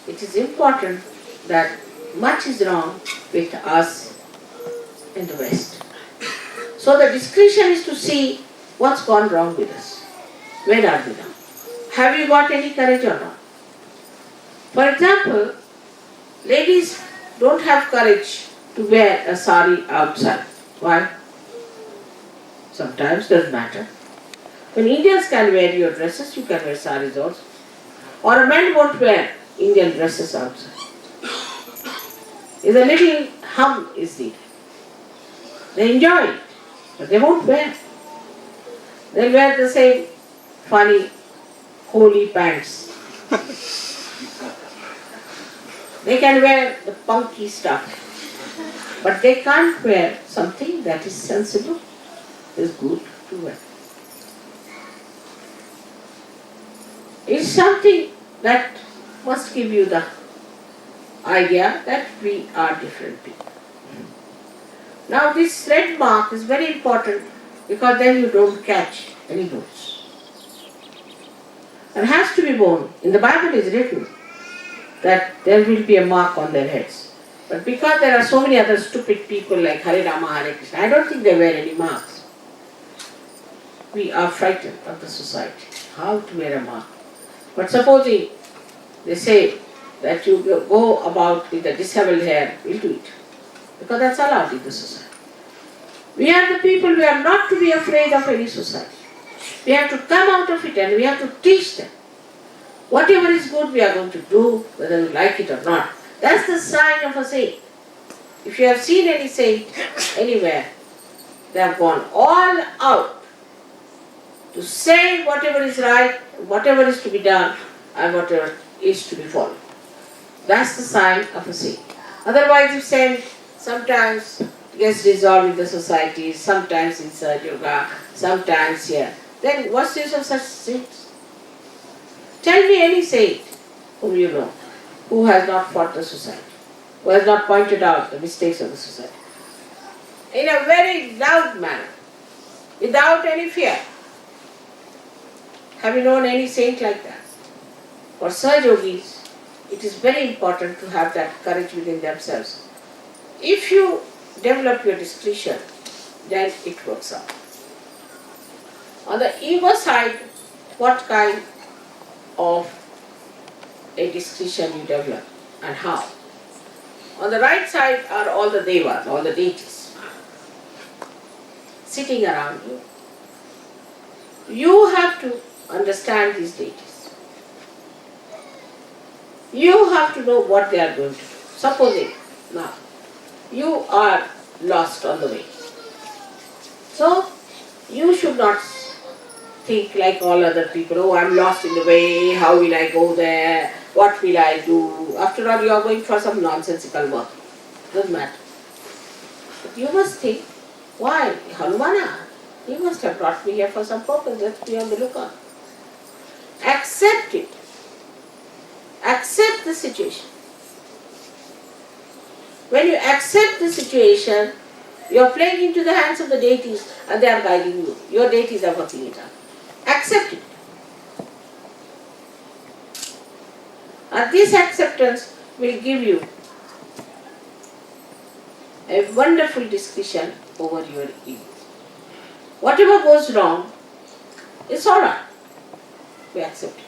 it is important that much is wrong with us in the West. So the discretion is to see what's gone wrong with us. Where are we now? Have you got any courage or not? For example, ladies don't have courage to wear a sari outside. Why? Sometimes doesn't matter. When Indians can wear your dresses, you can wear saris also. Or a man won't wear Indian dresses outside. Is a little hum is there. They enjoy it, but they won't wear. They'll wear the same funny, holy pants. They can wear the punky stuff, but they can't wear something that is sensible, is good to wear. It's something that must give you the idea that we are different people. Now this red mark is very important because then you don't catch any boats. It has to be borne. In the Bible it is written that there will be a mark on their heads. But because there are so many other stupid people like Hare Rama, Hare Krishna, I don't think they wear any marks. We are frightened of the society. How to wear a mark? But supposing they say that you go about with a disheveled hair, we'll do it. Because that's allowed in the society. We are the people, we are not to be afraid of any society. We have to come out of it and we have to teach them. Whatever is good we are going to do, whether we like it or not. That's the sign of a saint. If you have seen any saint anywhere, they have gone all out to say whatever is right, whatever is to be done, and whatever is to be followed. That's the sign of a saint. Otherwise, if saint sometimes gets dissolved in the society, sometimes in Sahjayoga, sometimes here, then what's the use of such saints? Tell me any saint whom you know who has not fought the society, who has not pointed out the mistakes of the society. In a very loud manner, without any fear. Have you known any saint like that? For Sahjayogis, it is very important to have that courage within themselves. If you develop your discretion, then it works out. On the ego side, what kind of a discretion you develop and how? On the right side are all the devas, all the deities sitting around you. You have to understand these deities. You have to know what they are going to do. Supposing now you are lost on the way. So you should not think like all other people, oh, I'm lost in the way, how will I go there, what will I do? After all, you are going for some nonsensical work. Doesn't matter. But you must think, why? Hanumana, he must have brought me here for some purpose. Let's be on the lookout. Accept it. Accept the situation. When you accept the situation, you are playing into the hands of the deities and they are guiding you. Your deities are working it out. Accept it. And this acceptance will give you a wonderful discretion over your ego. Whatever goes wrong, it's alright. We accept it.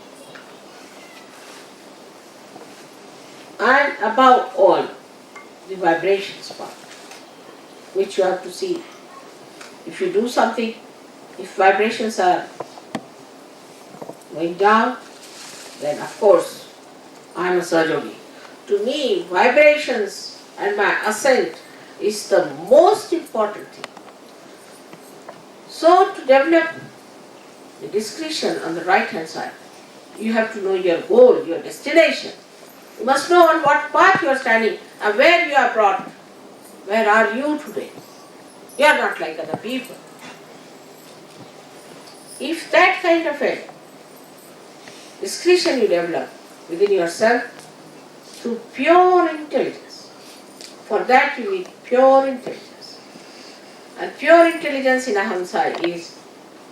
And above all, the vibrations part, which you have to see. If you do something, if vibrations are going down, then of course I am a Sahjayogi. To me, vibrations and my ascent is the most important thing. So to develop the discretion on the right hand side, you have to know your goal, your destination. You must know on what path you are standing and where you are brought. Where are you today? You are not like other people. If that kind of a discretion you develop within yourself through pure intelligence, for that you need pure intelligence. And pure intelligence in Ahamsa is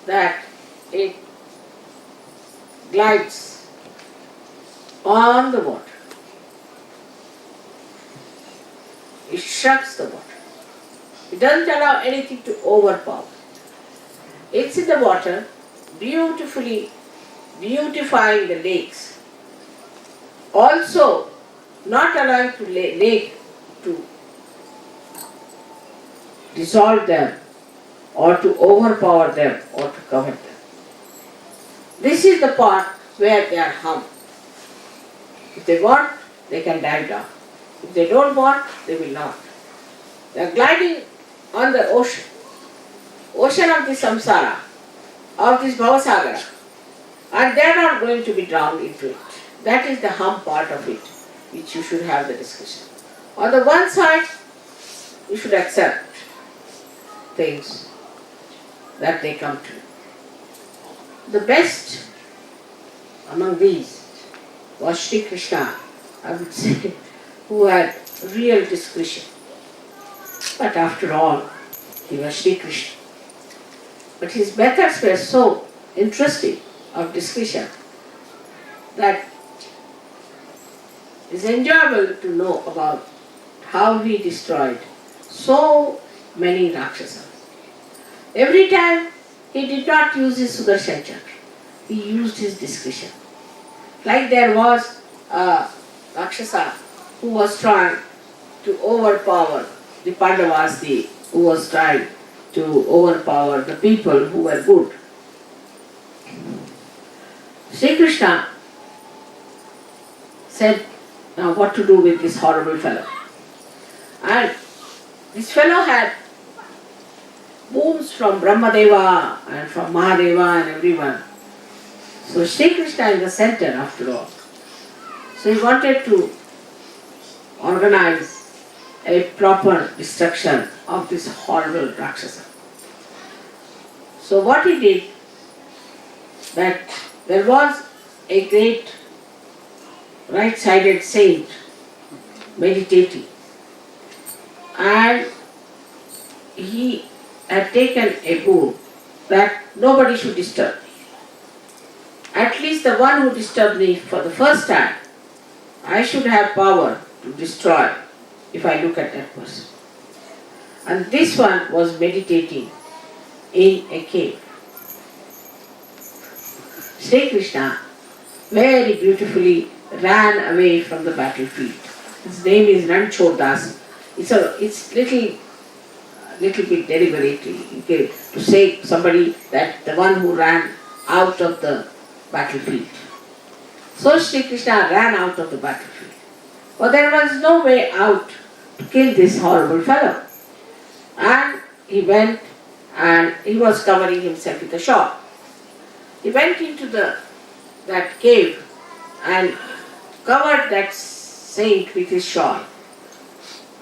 that it glides on the water. It shrugs the water. It doesn't allow anything to overpower. It's in the water, beautifully beautifying the lakes. Also, not allowing the lake to dissolve them or to overpower them or to cover them. This is the part where they are hung. If they want, they can dive down. If they don't want, they will not. They are gliding on the ocean of the samsara, of this bhavasagara, and they are not going to be drowned into it. That is the hum part of it, which you should have the discussion. On the one side, you should accept things that they come to. The best among these was Sri Krishna, I would say, who had real discretion. But after all, he was Sri Krishna. But his methods were so interesting of discretion that it's enjoyable to know about how he destroyed so many Rakshasas. Every time he did not use his Sudarshan Chakra, he used his discretion. Like there was a Rakshasa who was trying to overpower the Pandavas, who was trying to overpower the people who were good. Sri Krishna said, now what to do with this horrible fellow? And this fellow had wounds from Brahmadeva and from Mahadeva and everyone. So Sri Krishna is the center after all. So he wanted to organize a proper destruction of this horrible Rakshasa. So what he did, that there was a great right-sided saint meditating, and he had taken a vow that nobody should disturb me. At least the one who disturbed me for the first time, I should have power to destroy if I look at that person. And this one was meditating in a cave. Sri Krishna very beautifully ran away from the battlefield. His name is Ranchodas. It's little bit deliberately to say somebody that the one who ran out of the battlefield. So Sri Krishna ran out of the battlefield. But there was no way out to kill this horrible fellow. And he went and he was covering himself with a shawl. He went into that cave and covered that saint with his shawl.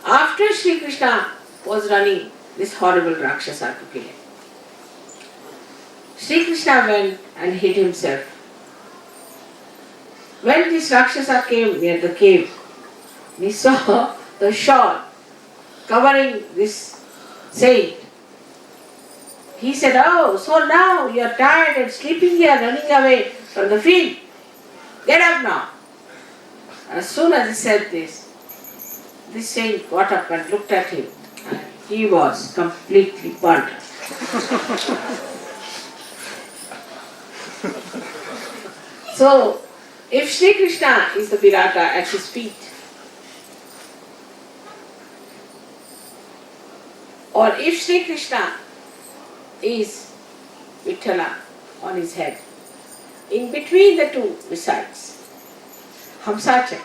After Sri Krishna was running, this horrible Rakshasa to kill him. Sri Krishna went and hid himself. When this Rakshasa came near the cave, he saw the shawl covering this saint. He said, "Oh, so now you are tired and sleeping here, running away from the field. Get up now." As soon as he said this saint got up and looked at him, and he was completely burnt. So, if Sri Krishna is the Virata at his feet, or if Sri Krishna is Vitthala on his head, in between the two resides Hamsacha.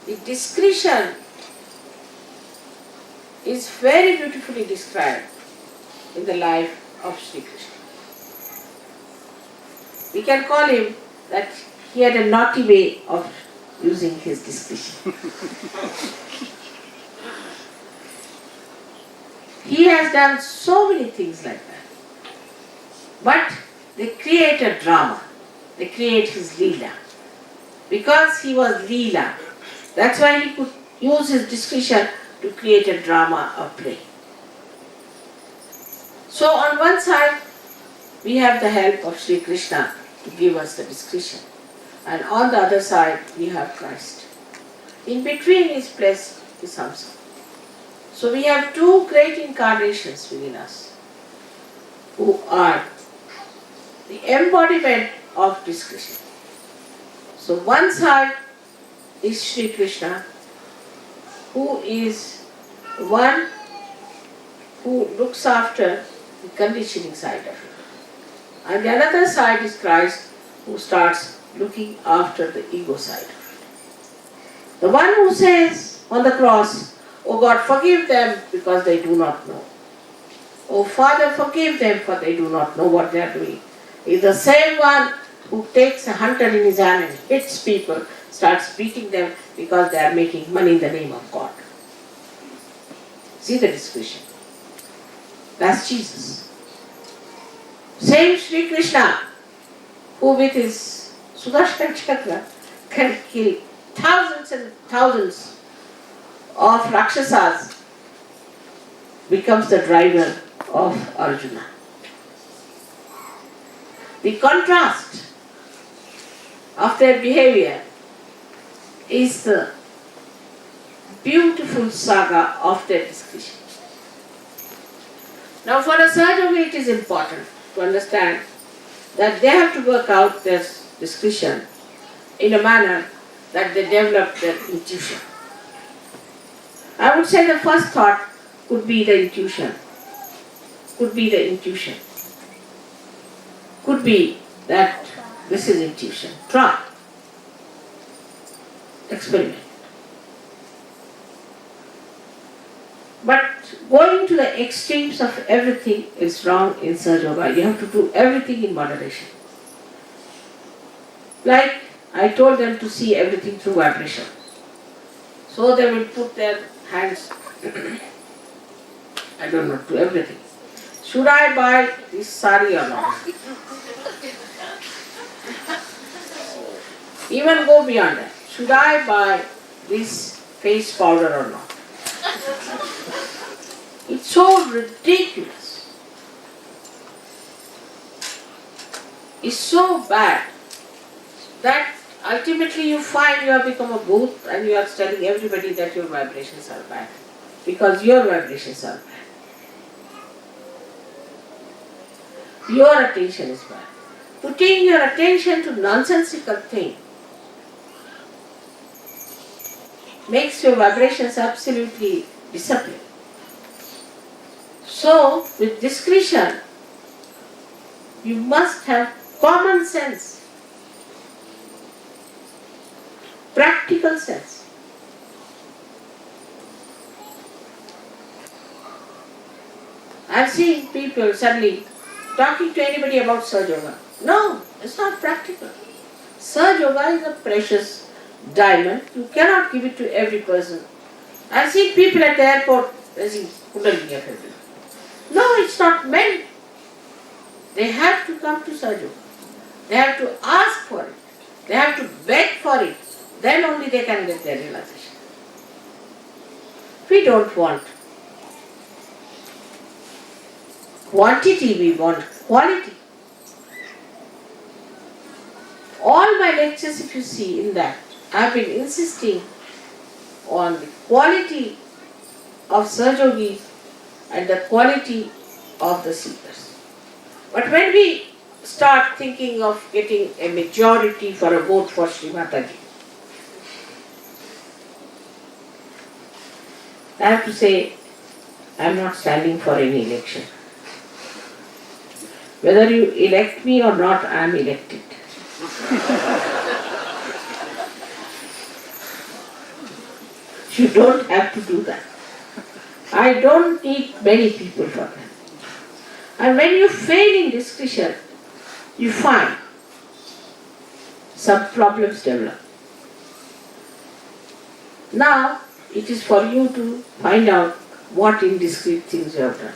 The discretion is very beautifully described in the life of Sri Krishna. We can call him that he had a naughty way of using his discretion. He has done so many things like that. But they create a drama. They create his Leela. Because he was Leela, that's why he could use his discretion to create a drama, a play. So on one side, we have the help of Sri Krishna to give us the discretion. And on the other side, we have Christ. In between is placed is Hamsa. So we have two great incarnations within us who are the embodiment of discretion. So one side is Sri Krishna, who is one who looks after the conditioning side of it. And the other side is Christ, who starts looking after the ego side of it. The one who says on the cross, "Oh God, forgive them because they do not know. Oh Father, forgive them for they do not know what they are doing," is the same one who takes a hunter in his hand and hits people, starts beating them because they are making money in the name of God. See the discretion. That's Jesus. Same Sri Krishna, who with his Sudarshan Chakra can kill thousands and thousands of Rakshasas, becomes the driver of Arjuna. The contrast of their behavior is the beautiful saga of their discretion. Now for a Sahjayoga it is important to understand that they have to work out their discretion in a manner that they develop their intuition. I would say the first thought could be the intuition. Could be that this is intuition. Try. Experiment. But going to the extremes of everything is wrong in Sahjayoga. You have to do everything in moderation. Like I told them to see everything through vibration. So they will put their hands, I don't know, to everything. Should I buy this sari or not? Even go beyond that. Should I buy this face powder or not? It's so ridiculous. It's so bad that ultimately you find you have become a booth and you are telling everybody that your vibrations are bad because your vibrations are bad. Your attention is bad. Putting your attention to nonsensical thing makes your vibrations absolutely disappear. So, with discretion, You must have common sense, practical sense. I've seen people suddenly talking to anybody about Sahjayoga. No, it's not practical. Sahjayoga is a precious diamond. You cannot give it to every person. I've seen people at the airport raising Kundalini of everyone. No, it's not meant. They have to come to Sahjayoga. They have to ask for it. They have to beg for it. Then only they can get their realization. We don't want quantity, we want quality. All my lectures, if you see in that, I've been insisting on the quality of Sahjayogis and the quality of the seekers. But when we start thinking of getting a majority for a vote for Shree Mataji, I have to say, I am not standing for any election. Whether you elect me or not, I am elected. You don't have to do that. I don't need many people for that. And when you fail in discussion, you find some problems develop. Now, it is for you to find out what indiscreet things you have done.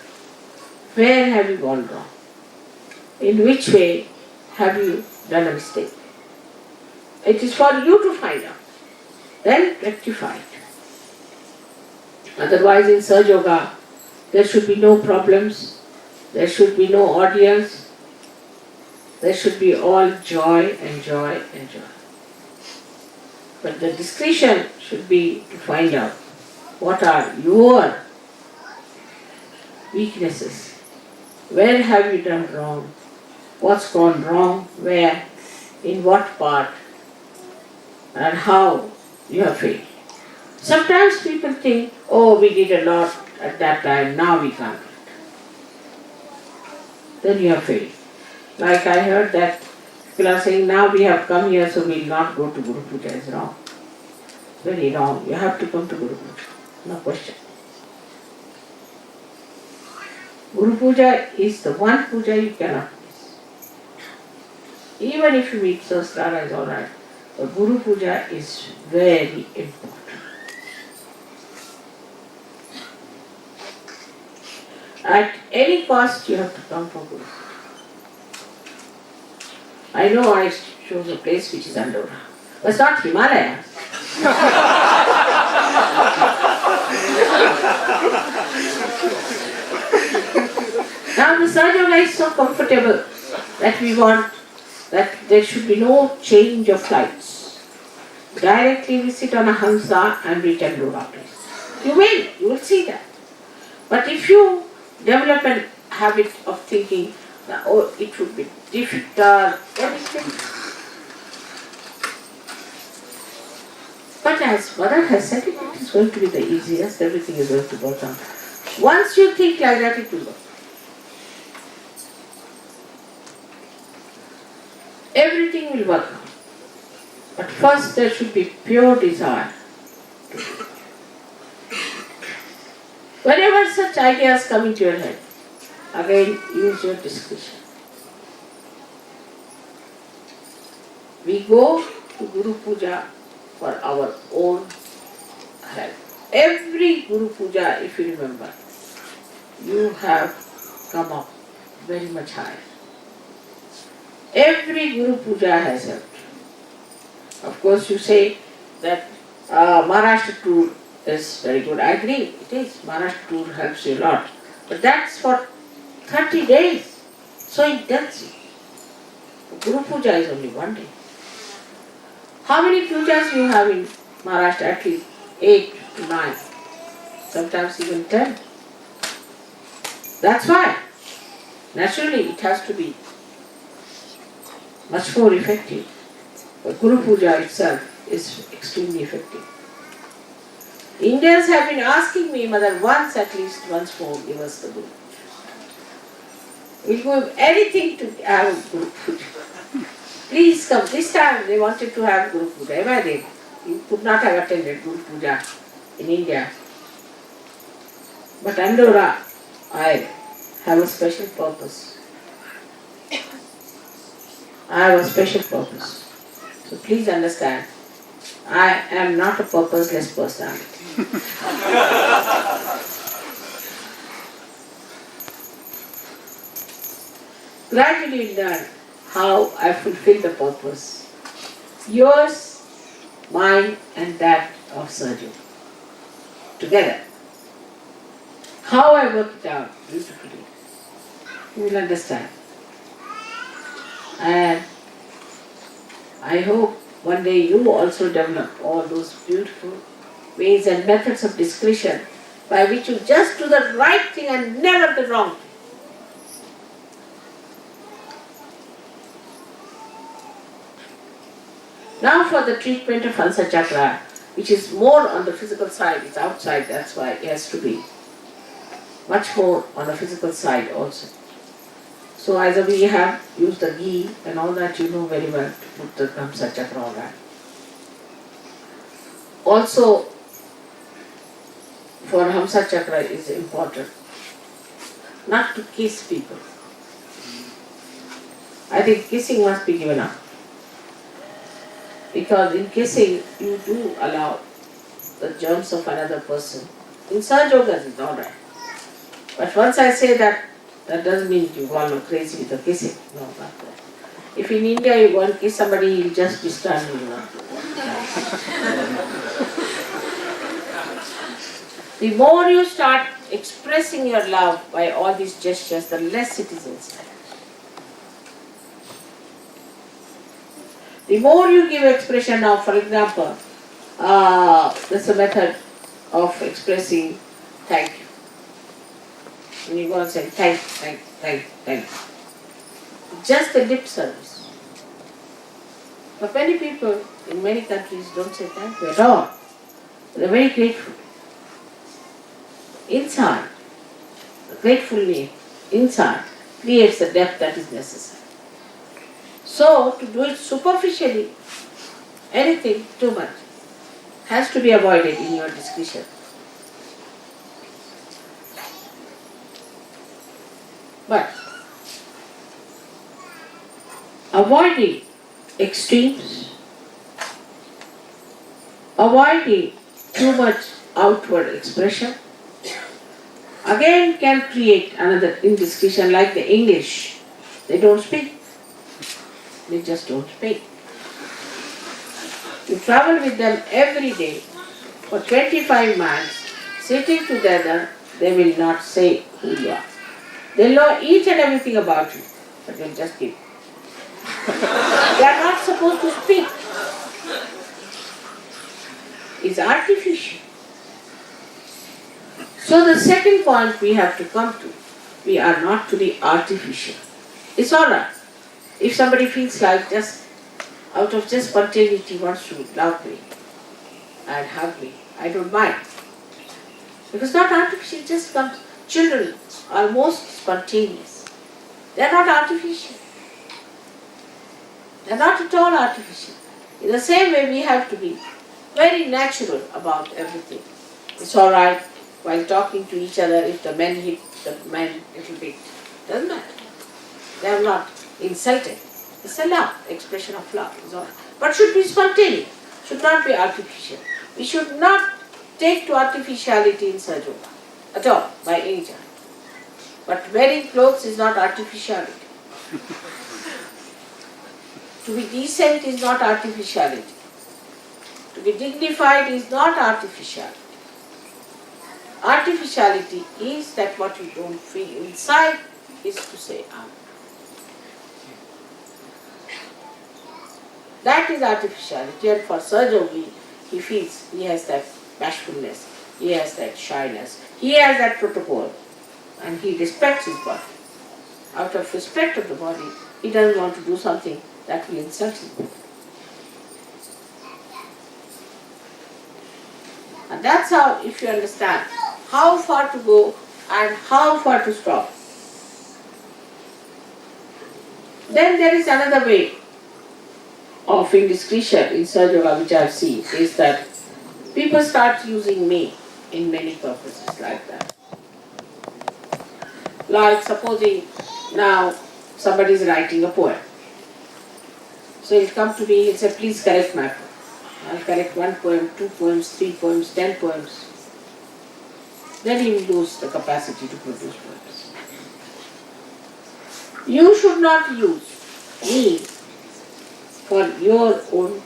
Where have you gone wrong? In which way have you done a mistake? It is for you to find out. Then rectify it. Otherwise, in Sahjayoga, there should be no problems. There should be no audience. There should be all joy and joy and joy. But the discretion should be to find out what are your weaknesses. Where have you done wrong? What's gone wrong? Where? In what part? And how you have failed. Sometimes people think, oh, we did a lot at that time, now we can't do it. Then you have failed. Like I heard that people are saying, now we have come here, so we will not go to Guru Puja. It's wrong. Very wrong. You have to come to Guru Puja. No question. Guru Puja is the one puja you cannot miss. Even if you meet Sahasrara is alright, but Guru Puja is very important. At any cost you have to come for Guru Puja. I know I chose a place which is underground. But it's not Himalaya. Now the Sahjayoga is so comfortable that we want that there should be no change of flights. Directly we sit on a Hamsa and we can do our place. You will see that. But if you develop a habit of thinking, oh, it would be difficult, everything. But as Mother has said, it is going to be the easiest, everything is going to go down. Once you think like that, it will go. Everything will work out. But first there should be pure desire. Whenever such ideas come into your head, again use your discretion. We go to Guru Puja for our own health. Every Guru Puja, if you remember, you have come up very much higher. Every Guru Puja has helped. Of course, you say that Maharashtra tour is very good. I agree, it is. Maharashtra tour helps you a lot. But that's for 30 days. So intensive. Guru Puja is only one day. How many pujas you have in Maharashtra? At least 8 to 9. Sometimes even 10. That's why. Naturally, it has to be much more effective. But Guru Puja itself is extremely effective. Indians have been asking me, Mother, once more, give us the Guru Puja. We'll go anything to have Guru Puja. Please come. This time they wanted to have Guru Puja. Imagine, you could not have attended Guru Puja in India. But Andorra, I have a special purpose. I have a special purpose. So please understand, I am not a purposeless personality. Gradually learn how I fulfill the purpose. Yours, mine, and that of Sahjayoga. Together. How I work it out beautifully. You will understand. And I hope one day you also develop all those beautiful ways and methods of discretion by which you just do the right thing and never the wrong thing. Now for the treatment of Hansa Chakra, which is more on the physical side, it's outside, that's why it has to be much more on the physical side also. So as we have used the ghee and all that, you know very well to put the Hansa Chakra on that. Also, for Hamsa Chakra is important not to kiss people. I think kissing must be given up. Because in kissing, you do allow the germs of another person. In Sahjayoga, it's alright. But once I say that, that doesn't mean you go all crazy with the kissing. No, not that. If in India you go and kiss somebody, you'll just be standing, you know. The more you start expressing your love by all these gestures, the less it is inside. The more you give expression now, for example, there's a method of expressing thank you. When you go and say thank. Just the lip service. But many people in many countries don't say thank you at all. They're very grateful. Inside, the gratefulness inside creates the depth that is necessary. So, to do it superficially, anything too much has to be avoided in your discussion. But avoiding extremes, avoiding too much outward expression, again can create another indiscretion like the English. They don't speak. They just don't speak. You travel with them every day for 25 miles, sitting together, they will not say who you are. They'll know each and everything about you, but they'll just keep. They are not supposed to speak. It's artificial. So the second point we have to come to, we are not to be artificial. It's alright. If somebody feels like just out of just spontaneity wants to love me and hug me, I don't mind. Because not artificial, it just comes. Children are most spontaneous. They are not artificial. They are not at all artificial. In the same way, we have to be very natural about everything. It's alright while talking to each other if the men hit the men a little bit. Doesn't matter. They are not insulted. It's a love, expression of love. Is all. But should be spontaneous, should not be artificial. We should not take to artificiality in Sahjayoga at all, by any chance. But wearing clothes is not artificiality. To be decent is not artificiality. To be dignified is not artificiality. Artificiality is that what you don't feel inside is to say I'm. That is artificiality, and for Sahjayogi, he feels he has that bashfulness, he has that shyness, he has that protocol, and he respects his body. Out of respect of the body, he doesn't want to do something that will insult his body. And that's how, if you understand how far to go and how far to stop, Then there is another way of indiscretion in Sahjayoga which I have seen, is that people start using me in many purposes like that. Like supposing now somebody is writing a poem. So he'll come to me, he'll say, please correct my poem. I'll correct 1 poem, 2 poems, 3 poems, 10 poems. Then he will lose the capacity to produce poems. You should not use me for your own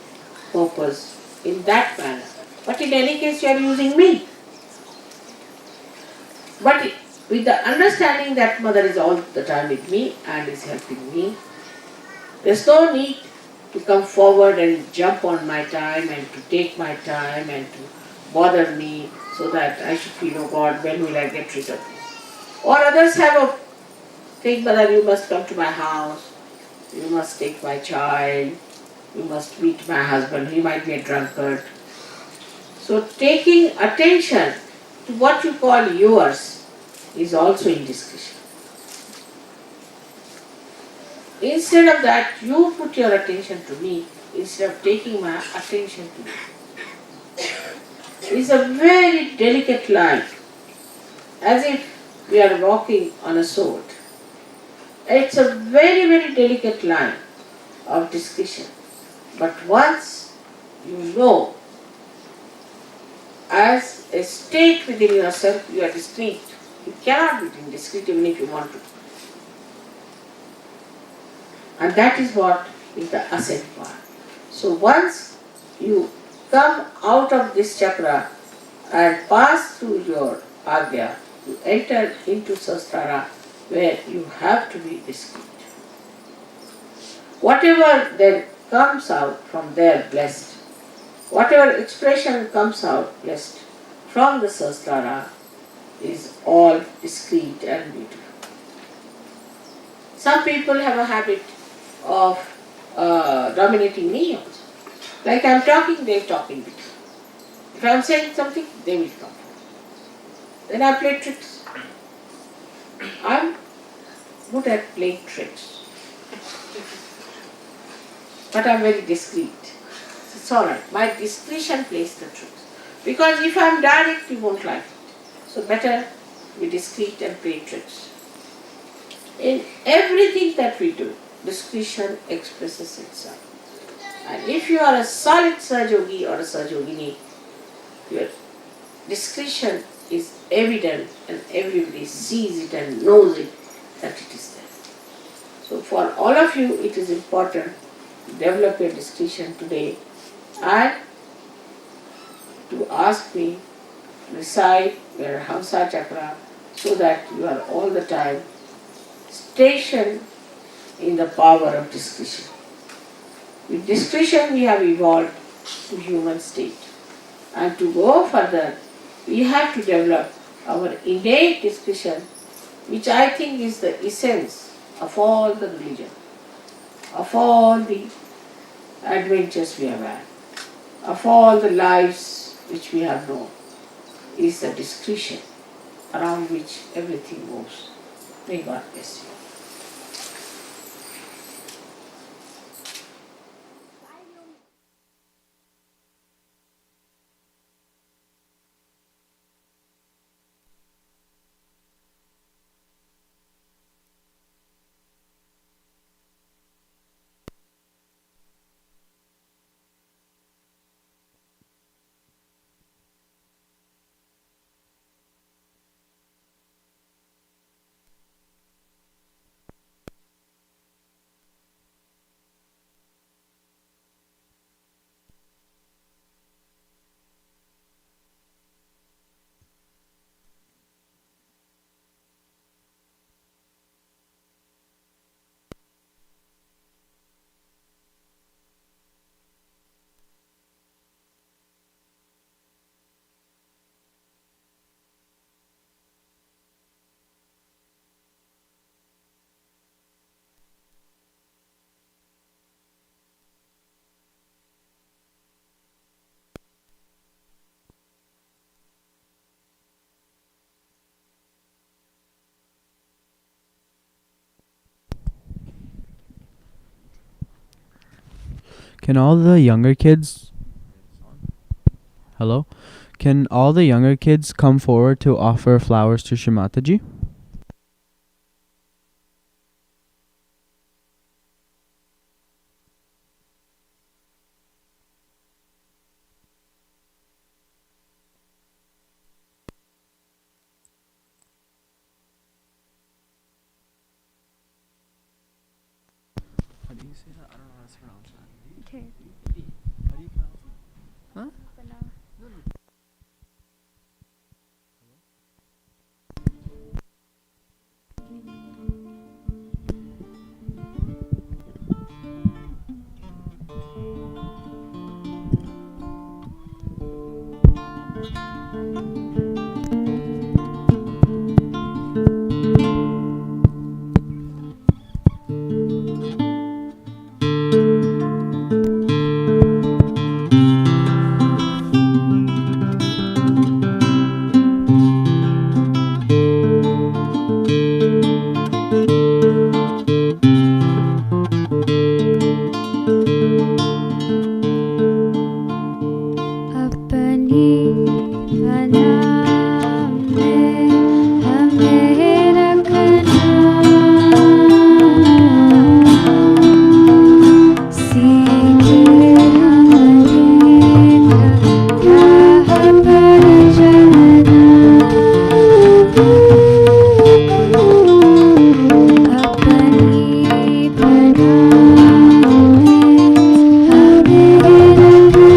purpose in that manner. But in any case, you are using me. But with the understanding that Mother is all the time with me and is helping me, there's no need to come forward and jump on my time and to take my time and to bother me so that I should feel, oh God, when will I get rid of this? Or others have a thing, Mother, you must come to my house, you must take my child, you must meet my husband, he might be a drunkard. So taking attention to what you call yours is also indiscretion. Instead of that, you put your attention to me instead of taking my attention to you. It's a very delicate line, as if we are walking on a sword. It's a very, very delicate line of discretion. But once you know, as a state within yourself, you are discreet. You cannot be indiscreet even if you want to. And that is what is the ascent part. So once you come out of this chakra and pass through your agya, you enter into sahasrara where you have to be discreet. Whatever then comes out from there blessed, whatever expression comes out blessed from the sahasrara is all discreet and beautiful. Some people have a habit of dominating me also. Like I am talking, they are talking with me. If I am saying something, they will come. Then I play tricks. I am good at playing tricks. But I am very discreet. It's alright. My discretion plays the tricks. Because if I am direct, you won't like it. So better be discreet and play tricks. In everything that we do, discretion expresses itself. And if you are a solid Sahjayogi or a Sahjayogini, your discretion is evident and everybody sees it and knows it that it is there. So for all of you, it is important to develop your discretion today and to ask me to recite your Hamsa Chakra so that you are all the time stationed in the power of discretion. With discretion we have evolved to human state. And to go further, we have to develop our innate discretion, which I think is the essence of all the religion, of all the adventures we have had, of all the lives which we have known, is the discretion around which everything moves. May God bless you.
Can all the younger kids Hello? Can all the younger kids come forward to offer flowers to Shree Mataji? How do you say that? I don't know how to pronounce that.
Okay.
How do you pronounce it? Huh?
अपनी बना में हमें रखना सीखे हमें राह पर चलना अपनी बना में हमें रखना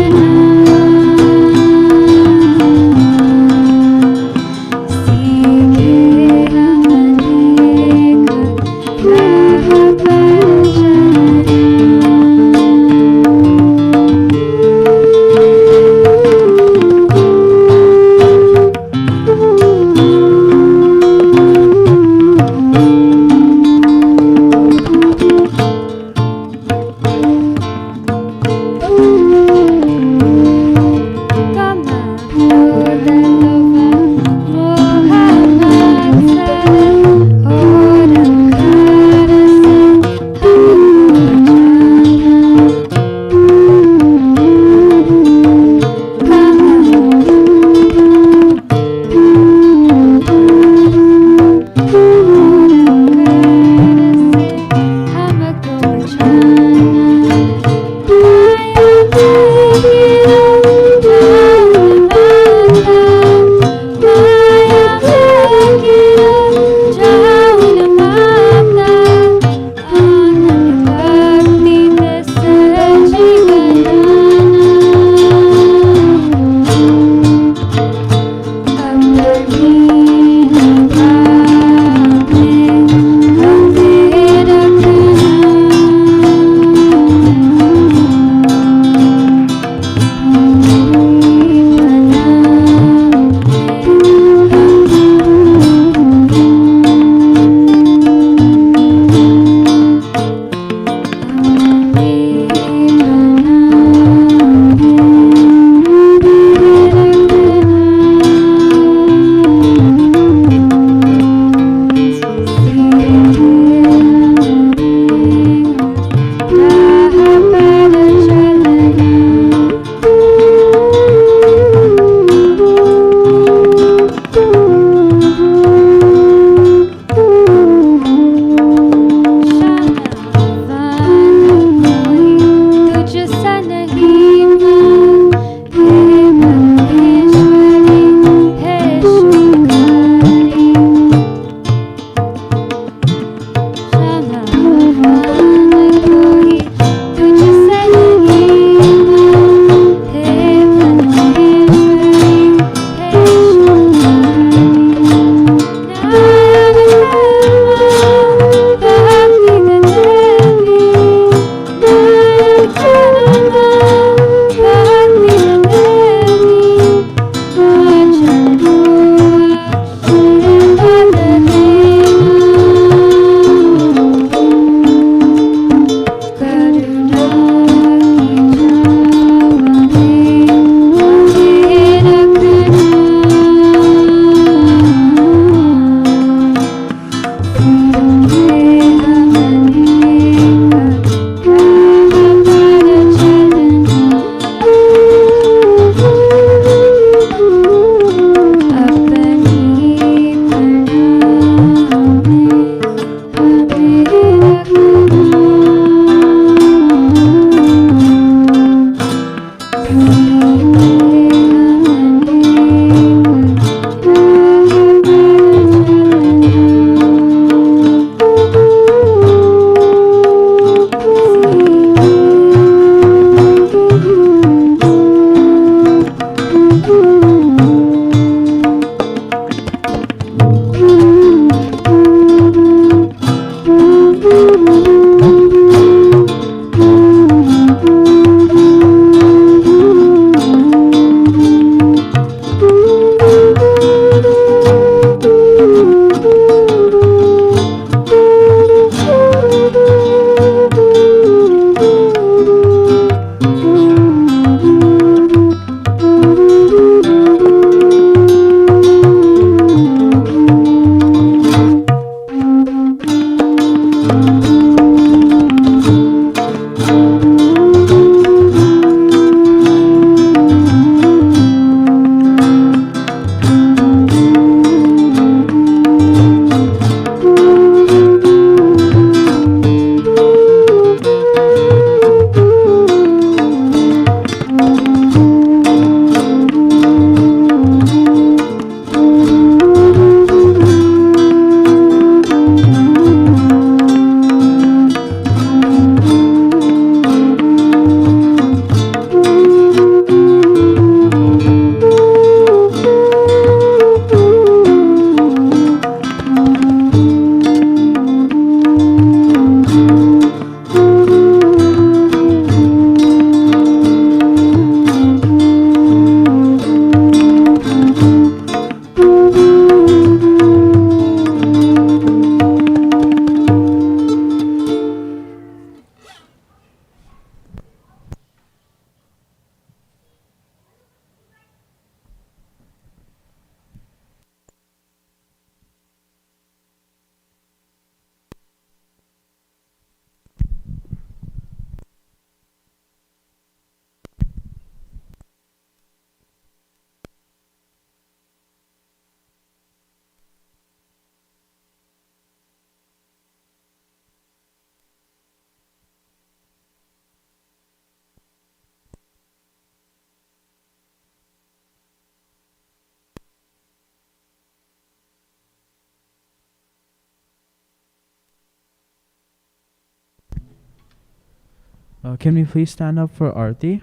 Can we please stand up for Aarti?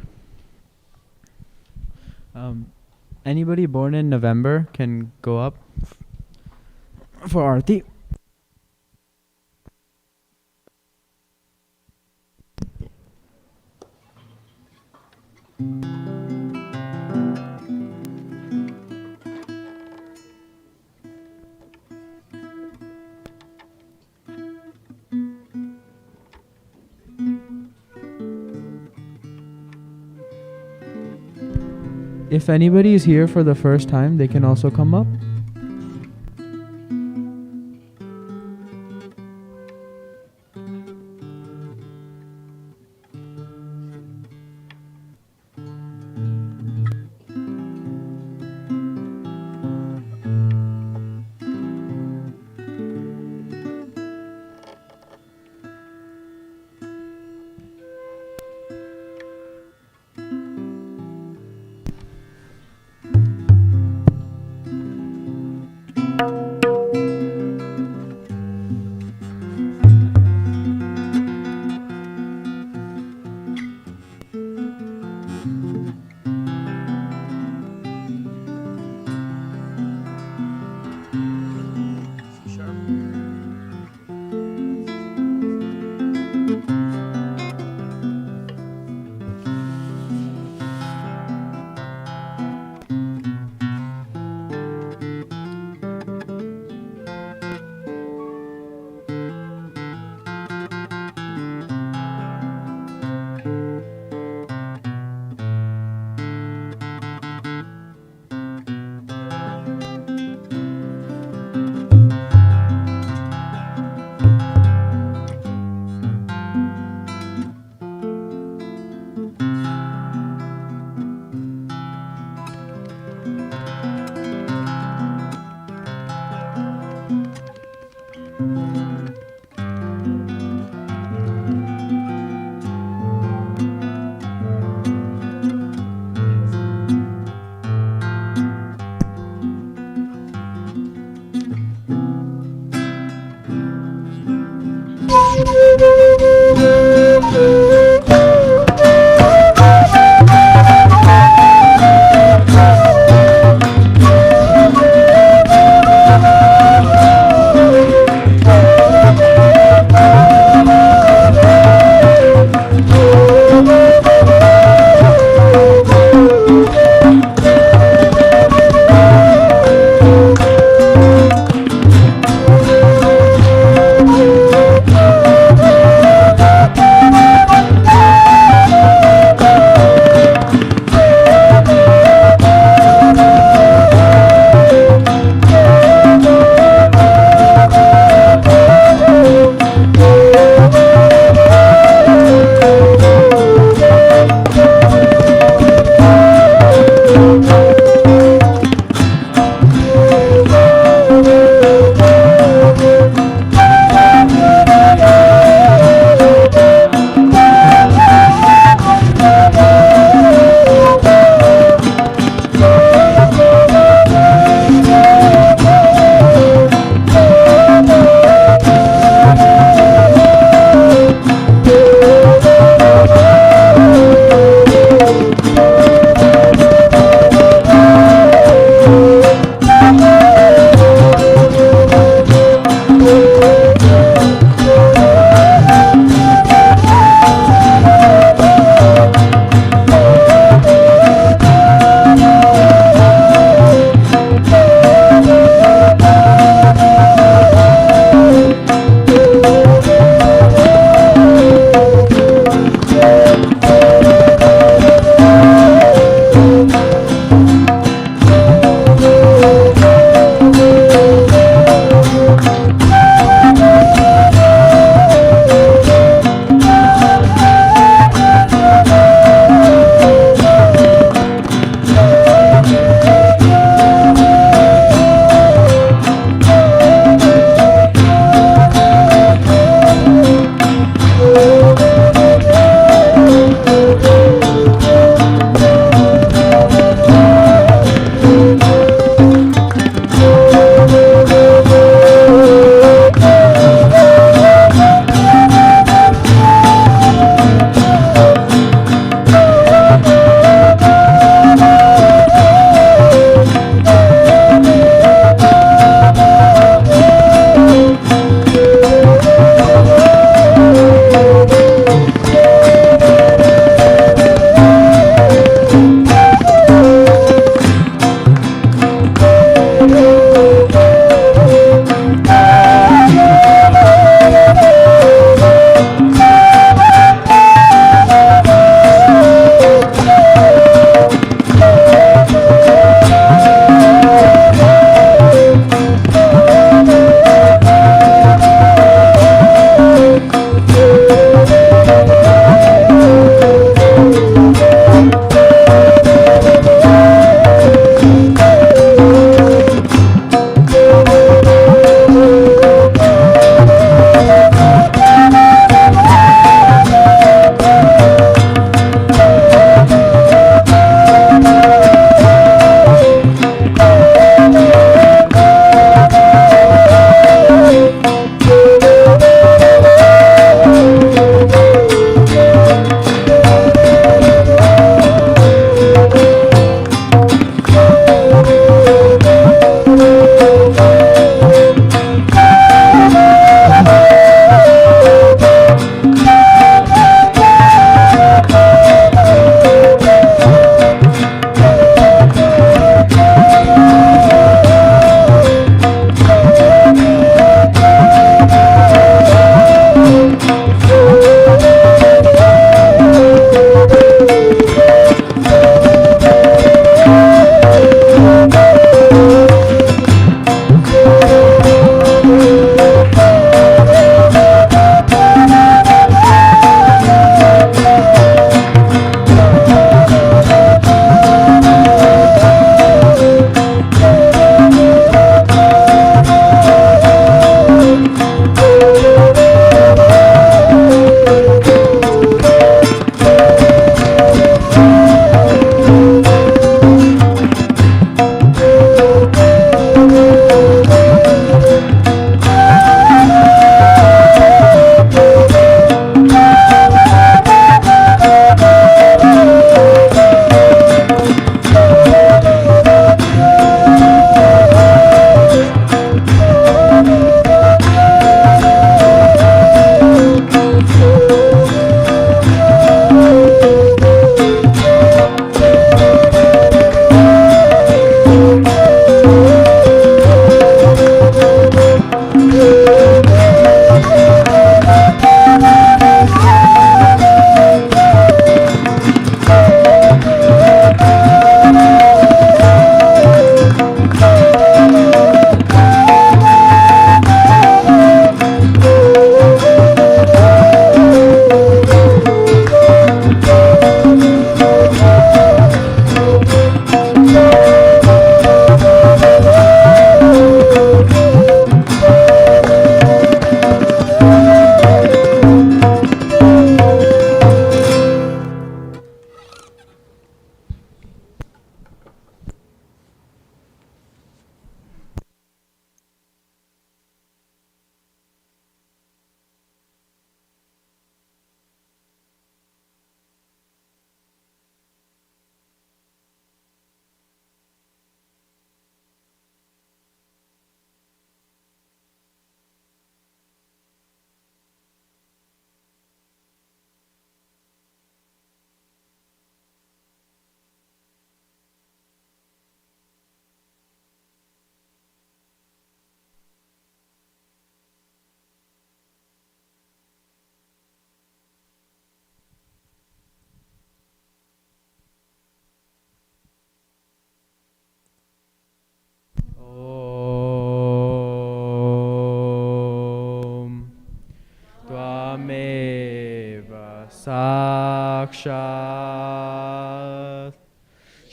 Anybody born in November can go up for Aarti. If anybody is here for the first time, they can also come up.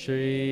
Shree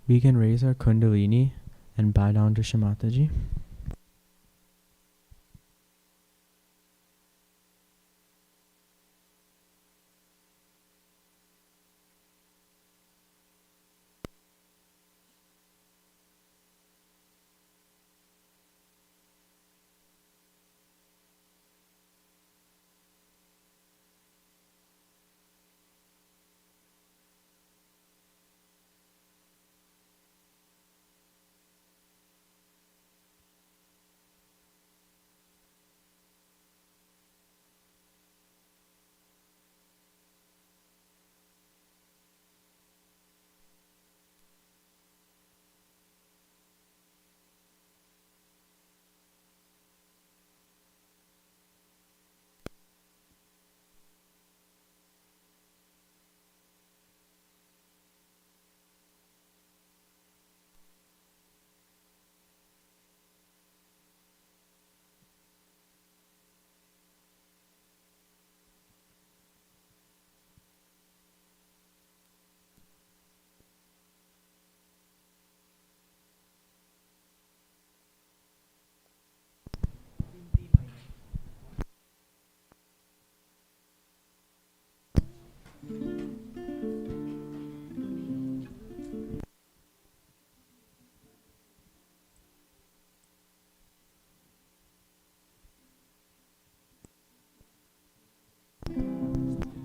We can raise our Kundalini and bow down to Shree Mataji.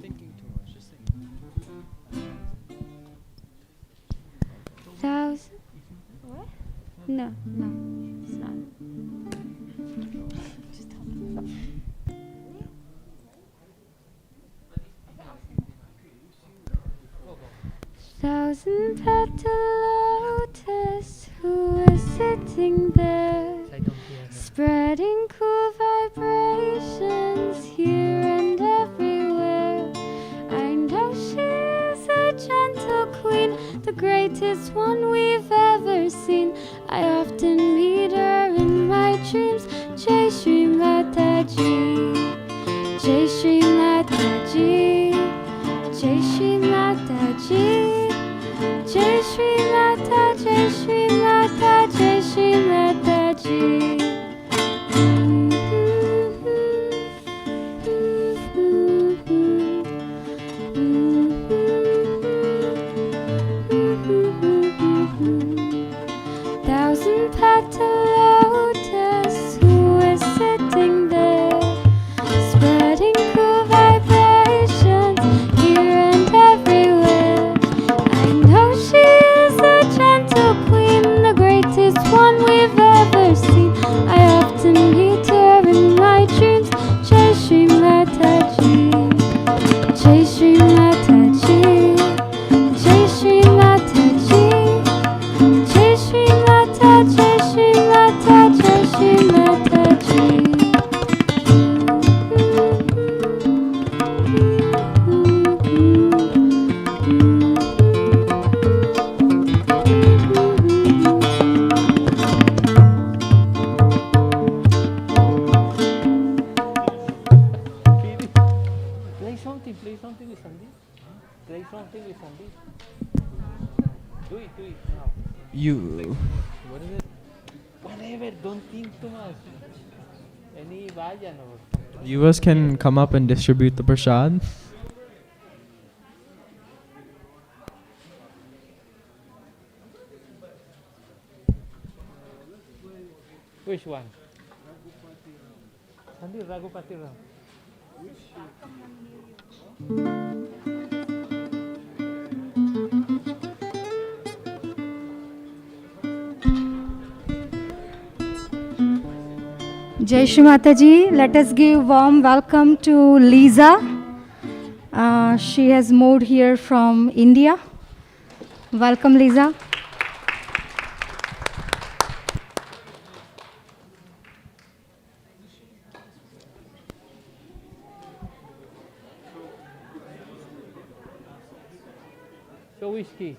Thinking too much, just think.
Thousand. What? No, no, it's not. Thousand petal lotus, who is sitting there, spreading cool vibrations here and everywhere. I know she is a gentle queen, the greatest one we've ever seen. I often meet her in my dreams. Jai Shree Mataji, Jai Shree Mataji, Jai Shree Mataji, Jai Shree Mata, Jai Shree Mata, Jai Shree Mataji. Thousand petal lotus, who is sitting there, spreading cool vibrations here and everywhere. I know she is a gentle queen, the greatest one we've ever seen. I often meet her in my dreams. Jai Shree Mataji, Jai Shree Mataji, Jai Shree Mataji, Jai Shree Mata, Jai Shree Mata, Jai Shree Mataji.
Play something with Sandeep. Play something with Sandeep. Do it now.
You.
What is it? Whatever, don't think too much. Any vayan or something.
Viewers can come up and distribute the prasad.
Which one? Sandeep, Raghupati Ram.
Jai Shri Mataji, let us give warm welcome to Lisa. She has moved here from India. Welcome, Lisa.
So whiskey.